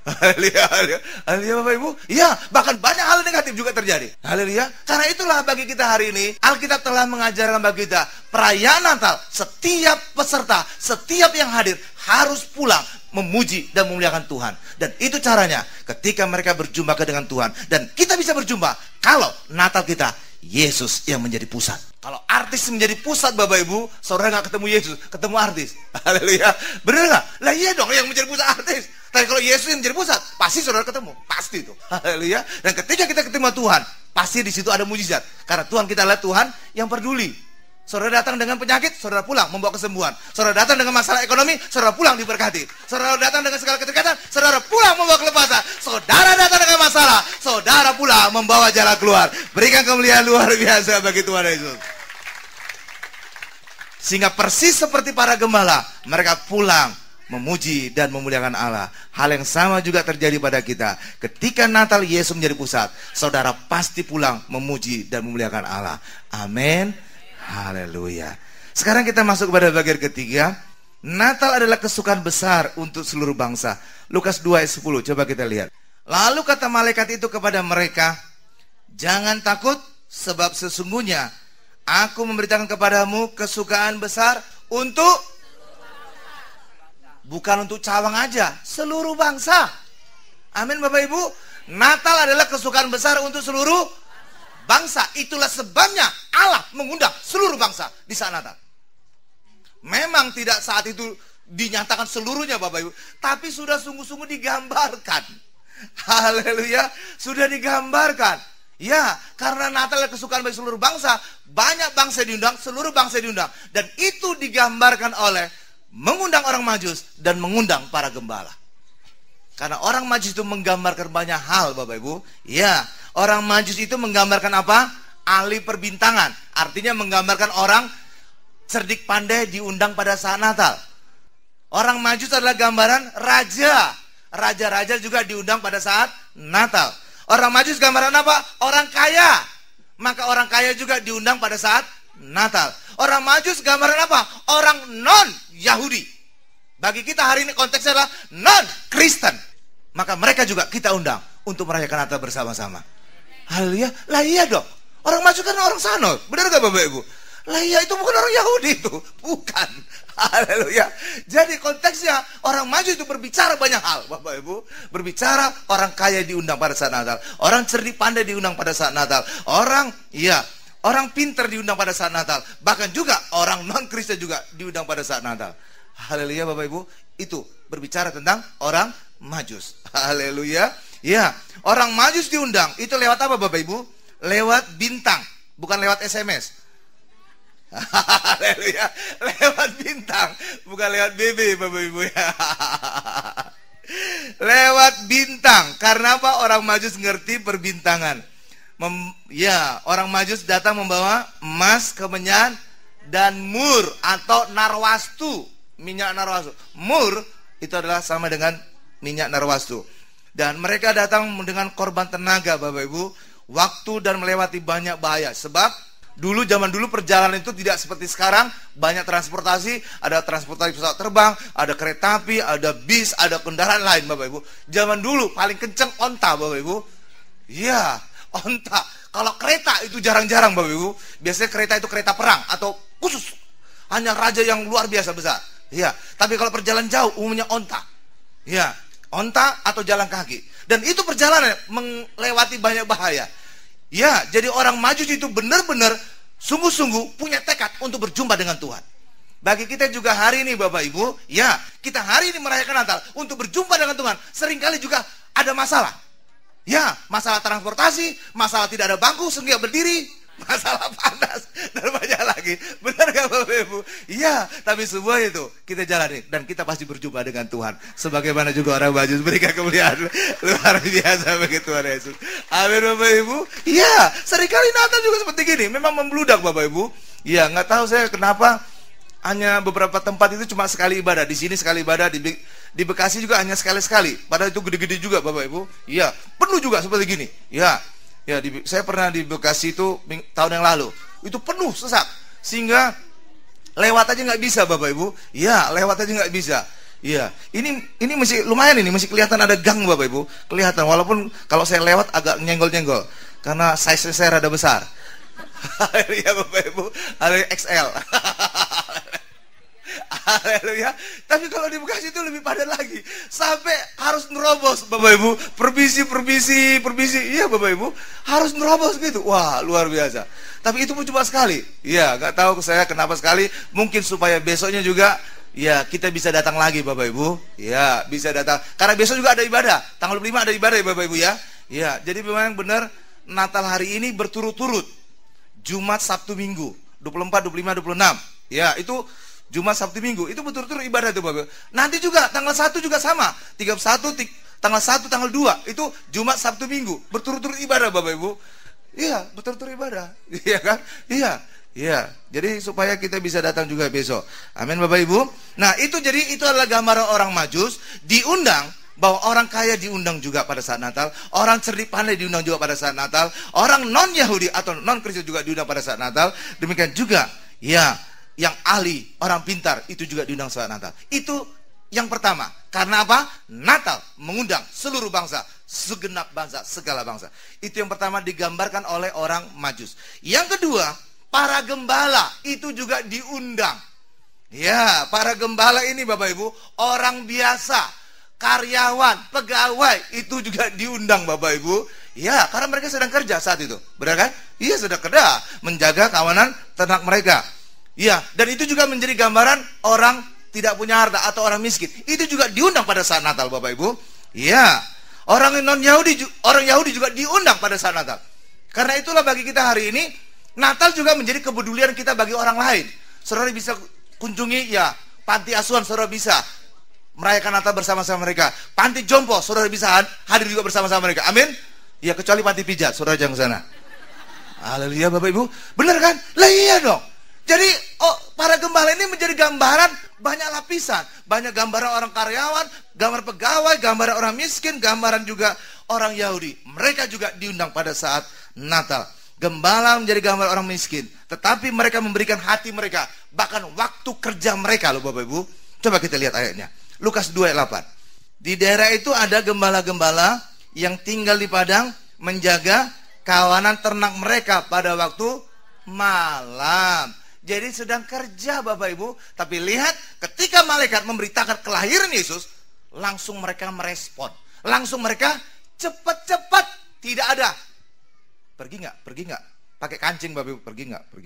Haleluya, haleluya, haleluya Bapak Ibu. Ya, bahkan banyak hal negatif juga terjadi. Haleluya. Karena itulah bagi kita hari ini, Alkitab telah mengajarkan bagi kita, perayaan Natal, setiap peserta, setiap yang hadir harus pulang memuji dan memuliakan Tuhan. Dan itu caranya ketika mereka berjumpa dengan Tuhan. Dan kita bisa berjumpa kalau Natal kita, Yesus yang menjadi pusat. Kalau artis menjadi pusat Bapak Ibu, saudara nggak ketemu Yesus, ketemu artis. Haleluya. Benar nggak? Lah iya dong yang menjadi pusat artis. Tapi kalau Yesus yang menjadi pusat, pasti saudara ketemu. Pasti itu. Haleluya. Dan ketika kita ketemu Tuhan, pasti di situ ada mujizat. Karena Tuhan kita adalah Tuhan yang peduli. Saudara datang dengan penyakit, saudara pulang membawa kesembuhan. Saudara datang dengan masalah ekonomi, saudara pulang diberkati. Saudara datang dengan segala keterkaitan, saudara pulang membawa kelepasan. Saudara datang dengan masalah, saudara pulang membawa jalan keluar. Berikan kemuliaan luar biasa bagi Tuhan Yesus. Sehingga persis seperti para gembala, mereka pulang memuji dan memuliakan Allah. Hal yang sama juga terjadi pada kita. Ketika Natal Yesus menjadi pusat, saudara pasti pulang memuji dan memuliakan Allah. Amin. Haleluya. Sekarang kita masuk kepada bagian ketiga. Natal adalah kesukaan besar untuk seluruh bangsa. Lukas 2 ayat 10, coba kita lihat. Lalu kata malaikat itu kepada mereka, jangan takut, sebab sesungguhnya aku memberitakan kepadamu kesukaan besar untuk, bukan untuk cawang aja, seluruh bangsa. Amin Bapak Ibu. Natal adalah kesukaan besar untuk seluruh bangsa. Itulah sebabnya Allah mengundang seluruh bangsa di saat Natal. Memang tidak saat itu dinyatakan seluruhnya Bapak Ibu, tapi sudah sungguh-sungguh digambarkan. Haleluya, sudah digambarkan. Ya, karena Natal adalah kesukaan bagi seluruh bangsa, banyak bangsa diundang, seluruh bangsa diundang. Dan itu digambarkan oleh mengundang orang Majus dan mengundang para gembala. Karena orang Majus itu menggambarkan banyak hal Bapak Ibu. Ya, orang Majus itu menggambarkan apa? Ahli perbintangan. Artinya menggambarkan orang cerdik pandai diundang pada saat Natal. Orang Majus adalah gambaran raja. Raja-raja juga diundang pada saat Natal. Orang Majus gambaran apa? Orang kaya. Maka orang kaya juga diundang pada saat Natal. Orang Majus gambaran apa? Orang non-Yahudi. Bagi kita hari ini konteksnya adalah non-Kristen. Maka mereka juga kita undang untuk merayakan Natal bersama-sama. Haleluya. Lah iya dong. Orang Majus kan orang sana. Benar gak Bapak Ibu? Lah iya, itu bukan orang Yahudi itu. Bukan. Haleluya. Jadi konteksnya orang Majus itu berbicara banyak hal Bapak Ibu. Berbicara orang kaya diundang pada saat Natal. Orang cerdik pandai diundang pada saat Natal. Orang pintar diundang pada saat Natal. Bahkan juga orang non-Kristen juga diundang pada saat Natal. Haleluya Bapak Ibu. Itu berbicara tentang orang Majus. Haleluya. Ya, orang Majus diundang. Itu lewat apa Bapak Ibu? Lewat bintang, bukan lewat SMS. Haleluya. Lewat bintang, bukan lewat BB Bapak Ibu ya. Lewat bintang. Karena apa? Orang Majus ngerti perbintangan. Orang Majus datang membawa emas, kemenyan, dan mur atau narwastu. Minyak narwastu. Mur itu adalah sama dengan minyak narwastu. Dan mereka datang dengan korban tenaga Bapak Ibu, waktu dan melewati banyak bahaya. Sebab zaman dulu perjalanan itu tidak seperti sekarang, banyak transportasi, ada transportasi pesawat terbang, ada kereta api, ada bis, ada kendaraan lain Bapak Ibu. Zaman dulu paling kenceng onta Bapak Ibu. Iya, onta. Kalau kereta itu jarang-jarang Bapak Ibu. Biasanya kereta itu kereta perang atau khusus hanya raja yang luar biasa besar. Iya, tapi kalau perjalanan jauh umumnya onta. Iya, onta atau jalan kaki. Dan itu perjalanan melewati banyak bahaya. Ya, jadi orang Majus itu benar-benar sungguh-sungguh punya tekad untuk berjumpa dengan Tuhan. Bagi kita juga hari ini Bapak Ibu, ya, kita hari ini merayakan Natal untuk berjumpa dengan Tuhan. Seringkali juga ada masalah. Ya, masalah transportasi, masalah tidak ada bangku sehingga berdiri, masalah panas, dan banyak lagi. Benar gak Bapak Ibu? Iya, tapi semua itu kita jalani dan kita pasti berjumpa dengan Tuhan. Sebagaimana juga orang Majus, berikan kemuliaan luar biasa bagi Tuhan Yesus. Amin Bapak Ibu. Iya, seringkali Natal juga seperti gini. Memang membludak Bapak Ibu. Iya, nggak tahu saya kenapa hanya beberapa tempat itu cuma sekali ibadah. Di sini sekali ibadah, di Bekasi juga hanya sekali-sekali. Padahal itu gede-gede juga Bapak Ibu. Iya, penuh juga seperti gini. Iya. Ya, saya pernah di Bekasi itu tahun yang lalu. Itu penuh sesak. Sehingga lewat aja nggak bisa Bapak Ibu. Ya, lewat aja nggak bisa. Iya, ini masih lumayan, ini masih kelihatan ada gang Bapak Ibu, kelihatan walaupun kalau saya lewat agak nyenggol-nyenggol karena size saya rada besar. Haleluya Bapak Ibu, haleluya XL. Haleluya. Tapi kalau di Bekasi itu lebih padat lagi, sampai harus nerobos Bapak Ibu, permisi. Iya Bapak Ibu, harus nerobos gitu. Wah, luar biasa. Tapi itu pun cuma sekali. Iya, nggak tahu saya kenapa sekali. Mungkin supaya besoknya juga ya kita bisa datang lagi Bapak Ibu. Ya, bisa datang. Karena besok juga ada ibadah. Tanggal 25 ada ibadah ya Bapak Ibu ya. Ya, jadi memang benar Natal hari ini berturut-turut. Jumat, Sabtu, Minggu. 24, 25, 26. Ya, itu Jumat, Sabtu, Minggu. Itu berturut-turut ibadah itu Bapak Ibu. Nanti juga tanggal 1 juga sama. 31, tanggal 1, tanggal 2. Itu Jumat, Sabtu, Minggu. Berturut-turut ibadah Bapak Ibu. Iya, berturut-turut ibadah. Iya kan? Iya. Ya, jadi supaya kita bisa datang juga besok. Amin Bapak Ibu. Nah, itu adalah gambaran orang Majus diundang, bahwa orang kaya diundang juga pada saat Natal, orang cerdik pandai diundang juga pada saat Natal, orang non Yahudi atau non Kristen juga diundang pada saat Natal. Demikian juga ya, yang ahli, orang pintar itu juga diundang saat Natal. Itu yang pertama. Karena apa? Natal mengundang seluruh bangsa, segenap bangsa, segala bangsa. Itu yang pertama digambarkan oleh orang Majus. Yang kedua, para gembala itu juga diundang. Ya, para gembala ini Bapak Ibu, orang biasa, karyawan, pegawai, itu juga diundang Bapak Ibu. Ya, karena mereka sedang kerja saat itu. Benar kan? Iya, sedang kerja, menjaga kawanan ternak mereka. Ya, dan itu juga menjadi gambaran orang tidak punya harta atau orang miskin. Itu juga diundang pada saat Natal Bapak Ibu. Ya, orang Yahudi juga diundang pada saat Natal. Karena itulah bagi kita hari ini, Natal juga menjadi kepedulian kita bagi orang lain. Saudara bisa kunjungi ya panti asuhan, saudara bisa merayakan Natal bersama-sama mereka. Panti jompo, saudara bisa hadir juga bersama-sama mereka. Amin. Ya, kecuali panti pijat, saudara jangan ke sana. Haleluya Bapak Ibu. Benar kan? Lah iya dong. Jadi para gembala ini menjadi gambaran banyak lapisan. Banyak gambaran orang karyawan, gambar pegawai, gambaran orang miskin, gambaran juga orang Yahudi. Mereka juga diundang pada saat Natal. Gembala menjadi gambar orang miskin, tetapi mereka memberikan hati mereka, bahkan waktu kerja mereka loh Bapak Ibu. Coba kita lihat ayatnya. Lukas 2 ayat 8. Di daerah itu ada gembala-gembala yang tinggal di padang menjaga kawanan ternak mereka pada waktu malam. Jadi sedang kerja Bapak Ibu, tapi lihat ketika malaikat memberitakan kelahiran Yesus, langsung mereka merespon. Langsung mereka cepat-cepat, tidak ada pergi nggak? Pakai kancing Bapak Ibu, pergi nggak?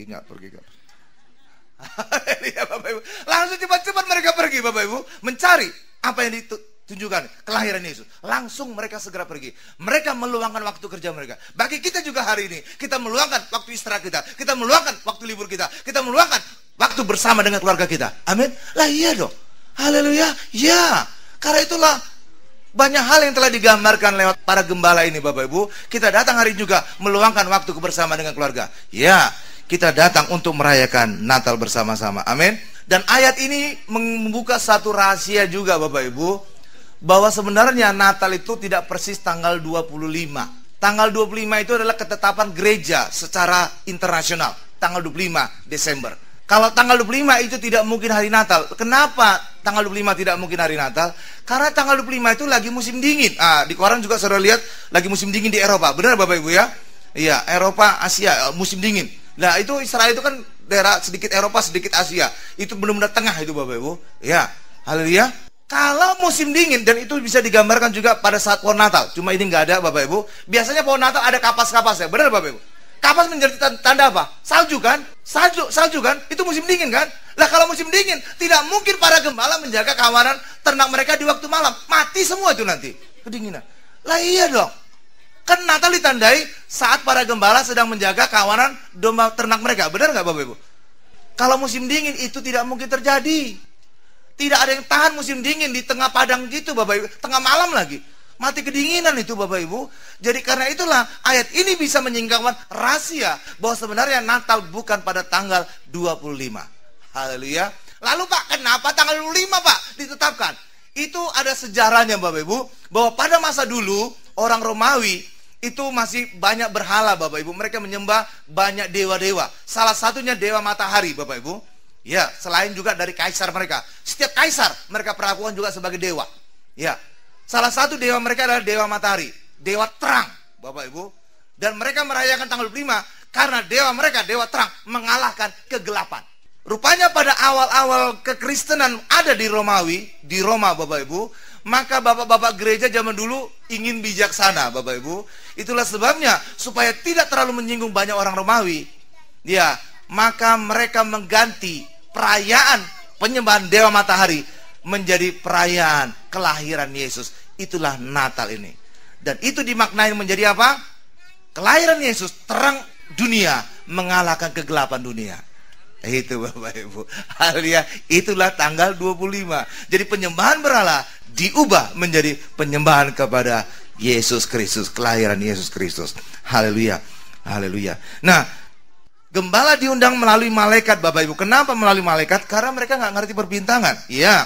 Ya, Bapak Ibu. Langsung cepat-cepat mereka pergi Bapak Ibu, mencari apa yang ditunjukkan, kelahiran Yesus. Langsung mereka segera pergi. Mereka meluangkan waktu kerja mereka. Bagi kita juga hari ini, kita meluangkan waktu istirahat kita meluangkan waktu libur kita meluangkan waktu bersama dengan keluarga kita. Amin. Lah iya dong. Haleluya. Ya. Karena itulah banyak hal yang telah digambarkan lewat para gembala ini Bapak Ibu. Kita datang hari juga meluangkan waktu bersama dengan keluarga. Ya, kita datang untuk merayakan Natal bersama-sama. Amin. Dan ayat ini membuka satu rahasia juga Bapak Ibu, bahwa sebenarnya Natal itu tidak persis tanggal 25. Tanggal 25 itu adalah ketetapan gereja secara internasional. Tanggal 25 Desember. Kalau tanggal 25 itu tidak mungkin hari Natal. Kenapa tanggal 25 tidak mungkin hari Natal? Karena tanggal 25 itu lagi musim dingin. Di koran juga saudara lihat lagi musim dingin di Eropa. Benar Bapak Ibu ya? Iya, Eropa, Asia, musim dingin. Nah, itu Israel itu kan daerah sedikit Eropa, sedikit Asia. Itu benar-benar tengah itu Bapak Ibu. Ya, haleluya. Kalau musim dingin, dan itu bisa digambarkan juga pada saat pohon Natal. Cuma ini nggak ada Bapak Ibu. Biasanya pohon Natal ada kapas-kapasnya. Benar Bapak Ibu? Kapas menjadi tanda apa? Salju kan? Salju kan? Itu musim dingin kan? Lah kalau musim dingin, tidak mungkin para gembala menjaga kawanan ternak mereka di waktu malam. Mati semua itu nanti. Kedinginan. Lah iya dong. Kan Natal ditandai saat para gembala sedang menjaga kawanan domba ternak mereka. Benar nggak Bapak Ibu? Kalau musim dingin itu tidak mungkin terjadi. Tidak ada yang tahan musim dingin di tengah padang gitu Bapak Ibu. Tengah malam lagi. Mati kedinginan itu Bapak Ibu. Jadi karena itulah ayat ini bisa menyingkapkan rahasia bahwa sebenarnya Natal bukan pada tanggal 25. Haleluya. Lalu Pak, kenapa tanggal 25 Pak ditetapkan? Itu ada sejarahnya Bapak Ibu, bahwa pada masa dulu orang Romawi itu masih banyak berhala Bapak Ibu. Mereka menyembah banyak dewa-dewa. Salah satunya dewa matahari Bapak Ibu. Ya, selain juga dari kaisar mereka. Setiap kaisar mereka perlakukan juga sebagai dewa. Ya, salah satu dewa mereka adalah dewa matahari, dewa terang, Bapak Ibu. Dan mereka merayakan tanggal 25 karena dewa mereka, dewa terang, mengalahkan kegelapan. Rupanya pada awal-awal kekristenan ada di Romawi, di Roma Bapak Ibu. Maka bapak-bapak gereja zaman dulu ingin bijaksana Bapak Ibu. Itulah sebabnya supaya tidak terlalu menyinggung banyak orang Romawi. Ya, maka mereka mengganti perayaan penyembahan dewa matahari menjadi perayaan kelahiran Yesus. Itulah Natal ini. Dan itu dimaknai menjadi apa? Kelahiran Yesus, terang dunia mengalahkan kegelapan dunia. Itu Bapak Ibu. Haleluya. Itulah tanggal 25. Jadi penyembahan berhala diubah menjadi penyembahan kepada Yesus Kristus, kelahiran Yesus Kristus. Haleluya. Haleluya. Nah, gembala diundang melalui malaikat Bapak Ibu. Kenapa melalui malaikat? Karena mereka nggak ngerti perbintangan. Iya.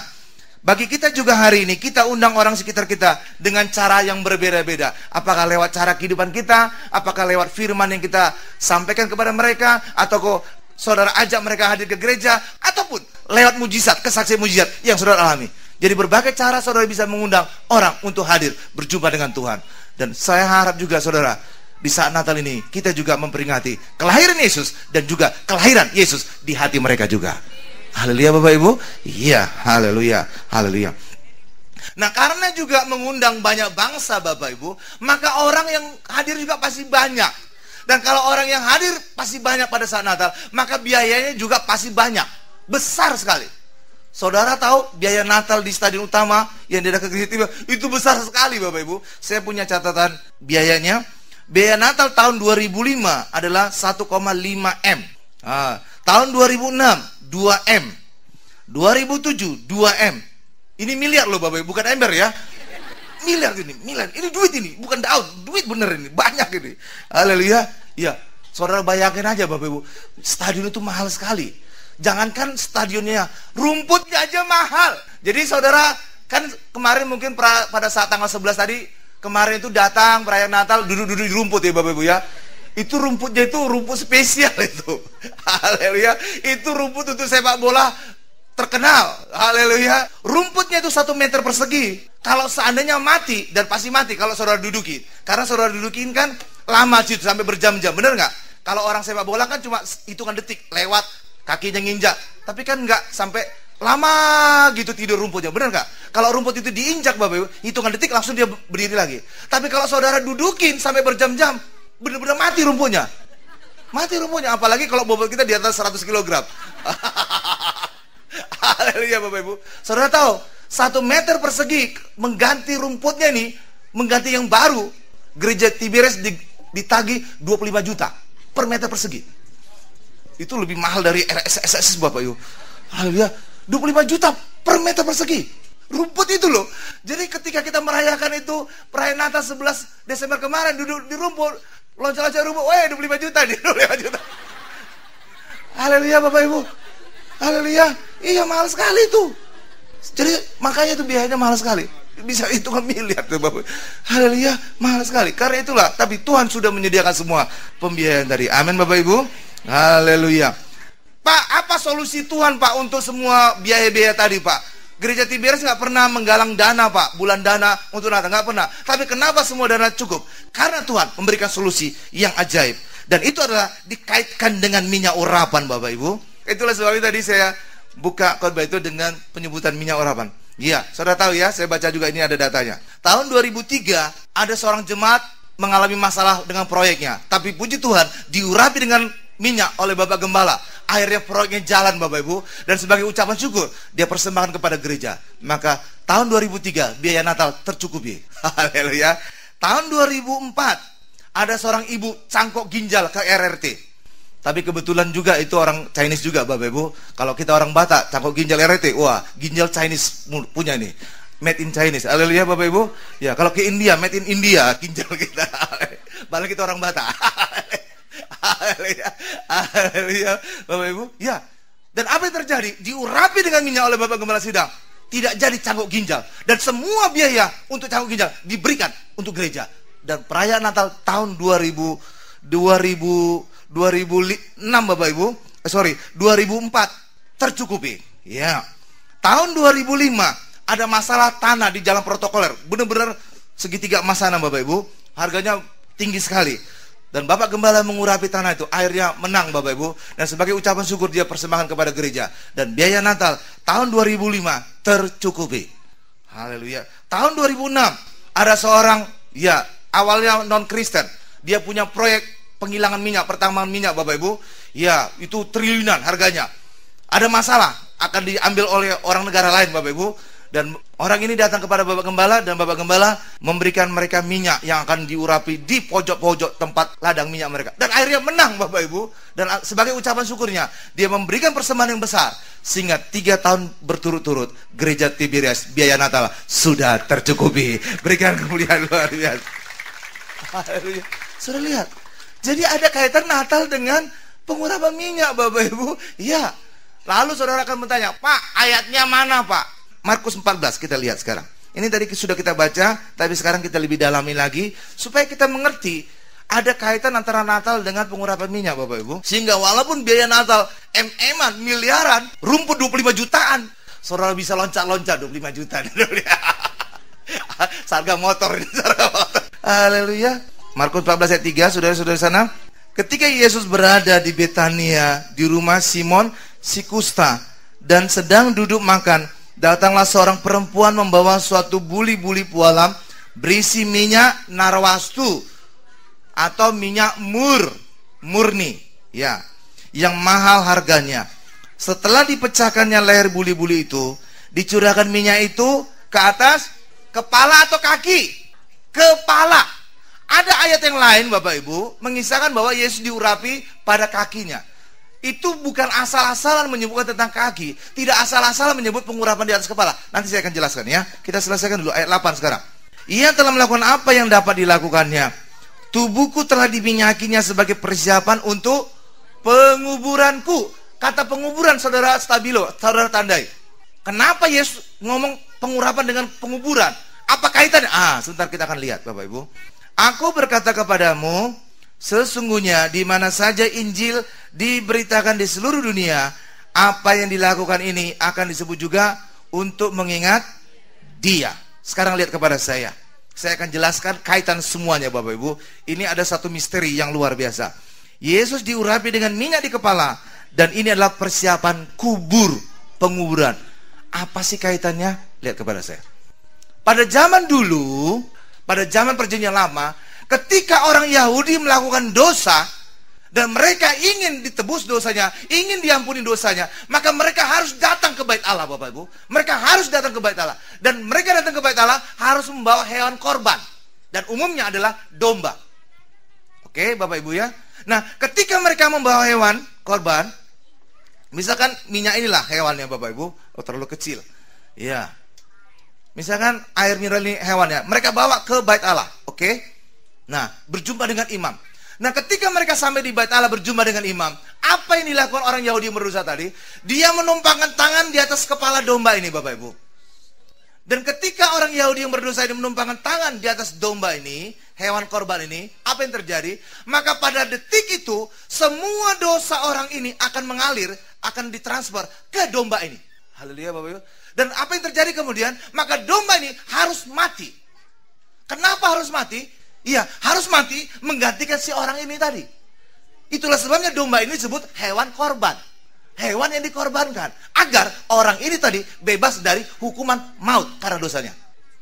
Bagi kita juga hari ini, kita undang orang sekitar kita dengan cara yang berbeda-beda. Apakah lewat cara kehidupan kita, apakah lewat firman yang kita sampaikan kepada mereka, atau kok saudara ajak mereka hadir ke gereja, ataupun lewat mujizat, kesaksian mujizat yang saudara alami. Jadi berbagai cara saudara bisa mengundang orang untuk hadir berjumpa dengan Tuhan. Dan saya harap juga saudara, di saat Natal ini kita juga memperingati kelahiran Yesus dan juga kelahiran Yesus di hati mereka juga. Haleluya Bapak Ibu. Iya, haleluya, haleluya. Nah, karena juga mengundang banyak bangsa Bapak Ibu, maka orang yang hadir juga pasti banyak. Dan kalau orang yang hadir pasti banyak pada saat Natal, maka biayanya juga pasti banyak, besar sekali. Saudara tahu biaya Natal di stadion utama yang di dekat Gereja Tiba itu besar sekali Bapak Ibu. Saya punya catatan biayanya. Biaya Natal tahun 2005 adalah 1,5 M. Tahun 2006 2 M. 2007 2 M. Ini miliar loh Bapak Ibu, bukan ember ya. Miliar ini, miliar. Ini duit ini, bukan daun, duit bener ini, banyak ini. Haleluya. Ya, saudara bayangin aja Bapak Ibu, stadion itu mahal sekali. Jangankan stadionnya, rumputnya aja mahal. Jadi saudara, kan kemarin mungkin pada saat tanggal 11 tadi, kemarin itu datang perayaan Natal, duduk-duduk di rumput ya Bapak Ibu ya. Itu rumputnya itu rumput spesial itu. Haleluya. Itu rumput untuk sepak bola terkenal. Haleluya. Rumputnya itu 1 meter persegi. Kalau seandainya mati, dan pasti mati kalau saudara duduki. Karena saudara dudukin kan lama situ sampai berjam-jam, bener nggak? Kalau orang sepak bola kan cuma hitungan detik lewat kakinya nginjak, tapi kan nggak sampai lama gitu tidur rumputnya, bener nggak? Kalau rumput itu diinjak Bapak Ibu, hitungan detik langsung dia berdiri lagi. Tapi kalau saudara dudukin sampai berjam-jam, bener-bener mati rumputnya. Mati rumputnya, apalagi kalau bobot kita di atas 100 kg. Haleluya Bapak Ibu. Saudara tahu, 1 meter persegi mengganti rumputnya nih, mengganti yang baru, Gereja Tiberias ditagih 25 juta per meter persegi. Itu lebih mahal dari RSS Bapak Ibu. Haleluya, 25 juta per meter persegi. Rumput itu loh. Jadi ketika kita merayakan itu, perayaan Natal 11 Desember kemarin, duduk di rumput, loncat-loncat rumput, weh 25 juta nih, 25 juta. Haleluya Bapak Ibu. Haleluya. Iya, mahal sekali itu. Jadi makanya itu biayanya mahal sekali. Bisa hitungan miliar tuh Bapak. Haleluya, mahal sekali. Karena itulah, tapi Tuhan sudah menyediakan semua pembiayaan tadi. Amin Bapak Ibu. Haleluya. Pak, apa solusi Tuhan Pak untuk semua biaya-biaya tadi Pak? Gereja Tiberias nggak pernah menggalang dana Pak, bulan dana untuk Natal, nggak pernah. Tapi kenapa semua dana cukup? Karena Tuhan memberikan solusi yang ajaib. Dan itu adalah dikaitkan dengan minyak urapan Bapak Ibu. Itulah sebabnya tadi saya buka khotbah itu dengan penyebutan minyak urapan. Iya, saudara tahu ya, saya baca juga ini ada datanya. Tahun 2003 ada seorang jemaat mengalami masalah dengan proyeknya. Tapi puji Tuhan, diurapi dengan minyak oleh Bapak Gembala. Akhirnya proyeknya jalan Bapak Ibu. Dan sebagai ucapan syukur, dia persembahkan kepada gereja. Maka tahun 2003 biaya Natal tercukupi. Haleluya. Tahun 2004 ada seorang ibu cangkok ginjal ke RRT. Tapi kebetulan juga itu orang Chinese juga Bapak Ibu. Kalau kita orang Batak, cangkok ginjal RRT, wah ginjal Chinese punya nih, made in Chinese. Haleluya Bapak Ibu. Ya, kalau ke India, made in India ginjal kita. Balik kita orang Batak. Haleluya. Haleluya Bapak Ibu. Ya. Dan apa yang terjadi? Diurapi dengan minyak oleh Bapak Gembala Sidang. Tidak jadi cangkok ginjal. Dan semua biaya untuk cangkok ginjal diberikan untuk gereja. Dan perayaan Natal tahun 2006 Bapak Ibu. 2004 tercukupi. Ya. Tahun 2005 ada masalah tanah di Jalan Protokoler. Benar-benar segitiga emas sana Bapak Ibu. Harganya tinggi sekali. Dan Bapak Gembala mengurapi tanah itu. Akhirnya menang Bapak Ibu. Dan sebagai ucapan syukur dia persembahkan kepada gereja. Dan biaya Natal tahun 2005 tercukupi. Haleluya. Tahun 2006 ada seorang, ya awalnya non-Kristen. Dia punya proyek penghilangan minyak, pertambangan minyak Bapak Ibu. Ya itu triliunan harganya. Ada masalah, akan diambil oleh orang negara lain Bapak Ibu. Dan orang ini datang kepada Bapak Gembala, dan Bapak Gembala memberikan mereka minyak yang akan diurapi di pojok-pojok tempat ladang minyak mereka. Dan akhirnya menang Bapak Ibu. Dan sebagai ucapan syukurnya, dia memberikan persembahan yang besar. Sehingga 3 tahun berturut-turut gereja Tiberias biaya Natal sudah tercukupi. Berikan kemuliaan luar biasa. Haleluya. Sudah lihat? Jadi ada kaitan Natal dengan pengurapan minyak Bapak Ibu. Ya. Lalu saudara akan bertanya, Pak, ayatnya mana Pak? Markus 14 kita lihat sekarang. Ini tadi sudah kita baca, tapi sekarang kita lebih dalami lagi supaya kita mengerti ada kaitan antara Natal dengan pengurapan minyak Bapak Ibu. Sehingga walaupun biaya Natal MM-an, miliaran, rumput 25 jutaan, saudara bisa loncat-loncat 25 juta. Harga motor ini, harga motor. Haleluya. Markus 14 ayat 3, saudara-saudara di sana. Ketika Yesus berada di Betania, di rumah Simon si kusta, dan sedang duduk makan, datanglah seorang perempuan membawa suatu buli-buli pualam berisi minyak narwastu atau minyak murni, ya, yang mahal harganya. Setelah dipecahkannya leher buli-buli itu, dicurahkan minyak itu ke atas kepala atau kaki? Kepala. Ada ayat yang lain Bapak Ibu mengisahkan bahwa Yesus diurapi pada kakinya. Itu bukan asal-asalan menyebutkan tentang kaki. Tidak asal-asalan menyebut pengurapan di atas kepala. Nanti saya akan jelaskan ya. Kita selesaikan dulu ayat 8 sekarang. Ia telah melakukan apa yang dapat dilakukannya. Tubuhku telah diminyakinya sebagai persiapan untuk penguburanku. Kata penguburan saudara stabilo, saudara tandai. Kenapa Yesus ngomong pengurapan dengan penguburan? Apa kaitannya? Sebentar kita akan lihat Bapak Ibu. Aku berkata kepadamu, sesungguhnya di mana saja Injil diberitakan di seluruh dunia, apa yang dilakukan ini akan disebut juga untuk mengingat dia. Sekarang lihat kepada saya. Saya akan jelaskan kaitan semuanya Bapak Ibu. Ini ada satu misteri yang luar biasa. Yesus diurapi dengan minyak di kepala, dan ini adalah persiapan penguburan. Apa sih kaitannya? Lihat kepada saya. Pada zaman dulu, pada zaman perjanjian lama, ketika orang Yahudi melakukan dosa dan mereka ingin ditebus dosanya, ingin diampuni dosanya, maka mereka harus datang ke bait Allah Bapak Ibu. Mereka harus datang ke bait Allah. Dan mereka datang ke bait Allah harus membawa hewan korban. Dan umumnya adalah domba. Oke Bapak Ibu ya. Nah ketika mereka membawa hewan korban, misalkan minyak inilah hewannya Bapak Ibu. Terlalu kecil. Ya. Misalkan air mineral ini hewannya, mereka bawa ke bait Allah. Oke. Nah, berjumpa dengan imam. Nah, ketika mereka sampai di bait Allah berjumpa dengan imam, apa yang dilakukan orang Yahudi yang berdosa tadi? Dia menumpangkan tangan di atas kepala domba ini, Bapak Ibu. Dan ketika orang Yahudi yang berdosa ini menumpangkan tangan di atas domba ini, hewan korban ini, apa yang terjadi? Maka pada detik itu, semua dosa orang ini akan mengalir, akan ditransfer ke domba ini. Haleluya, Bapak Ibu. Dan apa yang terjadi kemudian? Maka domba ini harus mati. Kenapa harus mati? Iya, harus mati menggantikan si orang ini tadi. Itulah sebabnya domba ini disebut hewan korban. Hewan yang dikorbankan. Agar orang ini tadi bebas dari hukuman maut karena dosanya.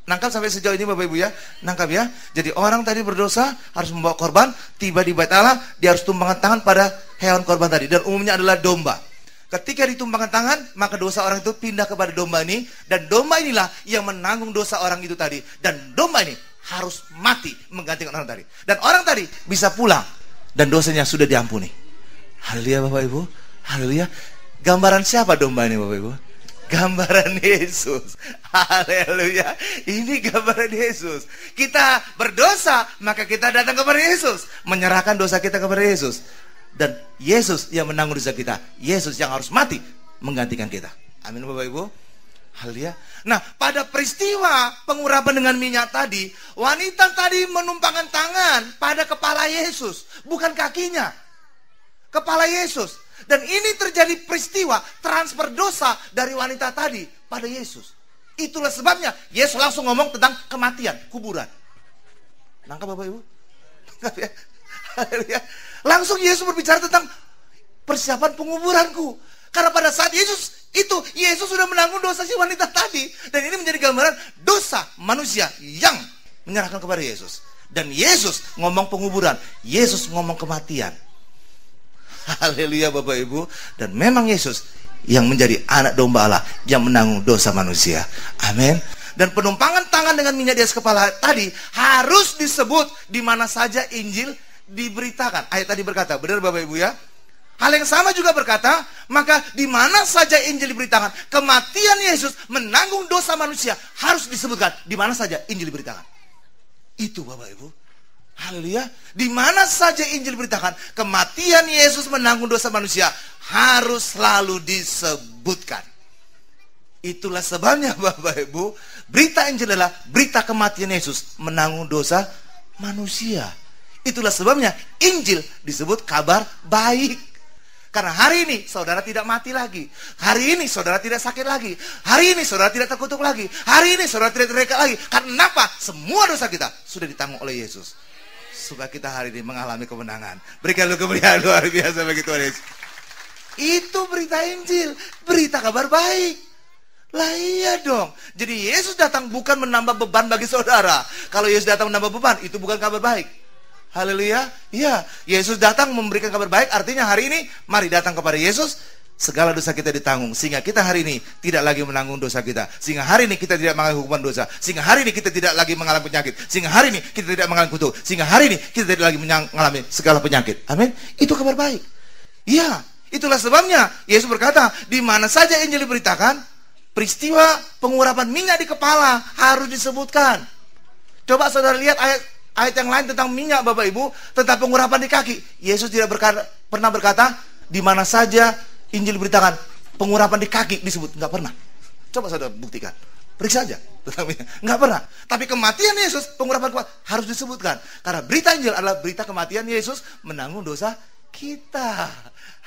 Nangkap sampai sejauh ini Bapak Ibu ya? Nangkap ya? Jadi orang tadi berdosa harus membawa korban. Tiba di bait Allah, dia harus tumpangkan tangan pada hewan korban tadi. Dan umumnya adalah domba. Ketika ditumpangkan tangan, maka dosa orang itu pindah kepada domba ini. Dan domba inilah yang menanggung dosa orang itu tadi. Dan domba ini harus mati menggantikan orang tadi. Dan orang tadi bisa pulang. Dan dosanya sudah diampuni. Haleluya Bapak Ibu. Haleluya. Gambaran siapa domba ini Bapak Ibu? Gambaran Yesus. Haleluya. Ini gambaran Yesus. Kita berdosa, maka kita datang kepada Yesus. Menyerahkan dosa kita kepada Yesus. Dan Yesus yang menanggung dosa kita. Yesus yang harus mati menggantikan kita. Amin Bapak Ibu. Haleluya. Nah, pada peristiwa pengurapan dengan minyak tadi, wanita tadi menumpangkan tangan pada kepala Yesus, bukan kakinya. Kepala Yesus. Dan ini terjadi peristiwa transfer dosa dari wanita tadi pada Yesus. Itulah sebabnya Yesus langsung ngomong tentang kematian, kuburan. Nangkap Bapak Ibu? Nangkap ya? Haleluya. Langsung Yesus berbicara tentang persiapan penguburanku. Karena pada saat Yesus sudah menanggung dosa si wanita tadi. Dan ini menjadi gambaran dosa manusia yang menyerahkan kepada Yesus. Dan Yesus ngomong penguburan, Yesus ngomong kematian. Haleluya Bapak Ibu. Dan memang Yesus yang menjadi anak domba Allah yang menanggung dosa manusia. Amin. Dan penumpangan tangan dengan minyak di atas kepala tadi harus disebut di mana saja Injil diberitakan. Ayat tadi berkata, benar Bapak Ibu ya? Hal yang sama juga berkata, maka di mana saja Injil diberitakan, kematian Yesus menanggung dosa manusia harus disebutkan di mana saja Injil diberitakan. Itu Bapak Ibu. Haleluya. Di mana saja Injil diberitakan, kematian Yesus menanggung dosa manusia harus selalu disebutkan. Itulah sebabnya Bapak Ibu, berita Injil adalah berita kematian Yesus menanggung dosa manusia. Itulah sebabnya Injil disebut kabar baik. Karena hari ini saudara tidak mati lagi. Hari ini saudara tidak sakit lagi. Hari ini saudara tidak terkutuk lagi. Hari ini saudara tidak terikat lagi. Karena apa? Semua dosa kita sudah ditanggung oleh Yesus. Supaya kita hari ini mengalami kemenangan. Berikan lu kemuliaan luar biasa bagi Tuhan Yesus. Itu berita Injil, berita kabar baik. Lah iya dong. Jadi Yesus datang bukan menambah beban bagi saudara. Kalau Yesus datang menambah beban, itu bukan kabar baik. Haleluya. Iya, Yesus datang memberikan kabar baik. Artinya hari ini mari datang kepada Yesus, segala dosa kita ditanggung, sehingga kita hari ini tidak lagi menanggung dosa kita. Sehingga hari ini kita tidak mengalami hukuman dosa. Sehingga hari ini kita tidak lagi mengalami penyakit. Sehingga hari ini kita tidak mengalami kutuk. Sehingga hari ini kita tidak lagi mengalami segala penyakit. Amin. Itu kabar baik. Iya, itulah sebabnya Yesus berkata, di mana saja Injil diberitakan, peristiwa pengurapan minyak di kepala harus disebutkan. Coba saudara lihat ayat yang lain tentang minyak Bapak Ibu, tentang pengurapan di kaki. Yesus tidak pernah berkata, di mana saja Injil diberitakan, pengurapan di kaki disebut. Enggak pernah. Coba saudara buktikan. Periksa aja. Enggak pernah. Tapi kematian Yesus, pengurapan kepala harus disebutkan. Karena berita Injil adalah berita kematian Yesus menanggung dosa kita.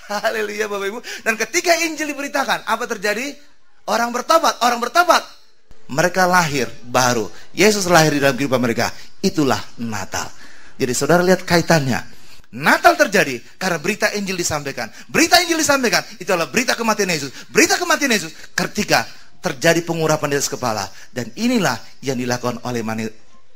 Haleluya Bapak Ibu. Dan ketika Injil diberitakan, apa terjadi? Orang bertobat. Mereka lahir baru. Yesus lahir di dalam kehidupan mereka. Itulah Natal. Jadi saudara lihat kaitannya. Natal terjadi karena berita Injil disampaikan. Berita Injil disampaikan, itu adalah berita kematian Yesus. Berita kematian Yesus ketika terjadi pengurapan di atas kepala. Dan inilah yang dilakukan oleh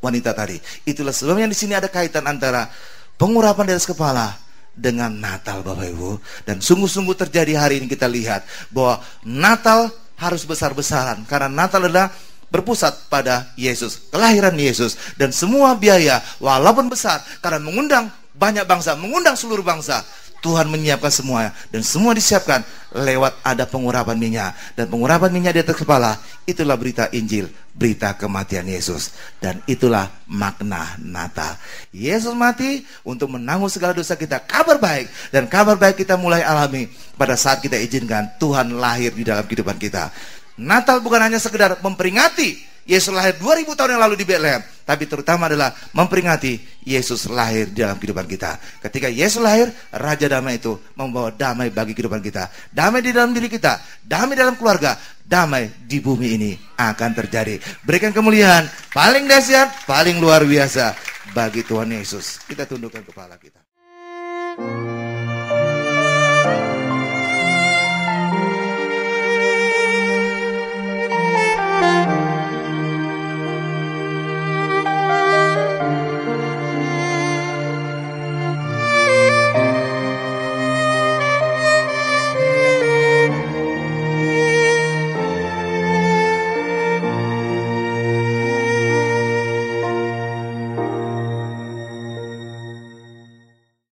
wanita tadi. Itulah sebabnya di sini ada kaitan antara pengurapan di atas kepala dengan Natal Bapak Ibu. Dan sungguh-sungguh terjadi hari ini kita lihat bahwa Natal harus besar-besaran. Karena Natal adalah berpusat pada Yesus, kelahiran Yesus. Dan semua biaya walaupun besar, karena mengundang banyak bangsa, mengundang seluruh bangsa, Tuhan menyiapkan semuanya. Dan semua disiapkan lewat ada pengurapan minyak. Dan pengurapan minyak di atas kepala, itulah berita Injil, berita kematian Yesus. Dan itulah makna Natal. Yesus mati untuk menanggung segala dosa kita. Kabar baik. Dan kabar baik kita mulai alami pada saat kita izinkan Tuhan lahir di dalam kehidupan kita. Natal bukan hanya sekedar memperingati Yesus lahir 2000 tahun yang lalu di Bethlehem, tapi terutama adalah memperingati Yesus lahir di dalam kehidupan kita. Ketika Yesus lahir, Raja Damai itu membawa damai bagi kehidupan kita. Damai di dalam diri kita, damai dalam keluarga, damai di bumi ini akan terjadi. Berikan kemuliaan paling dahsyat, paling luar biasa bagi Tuhan Yesus. Kita tundukkan kepala kita.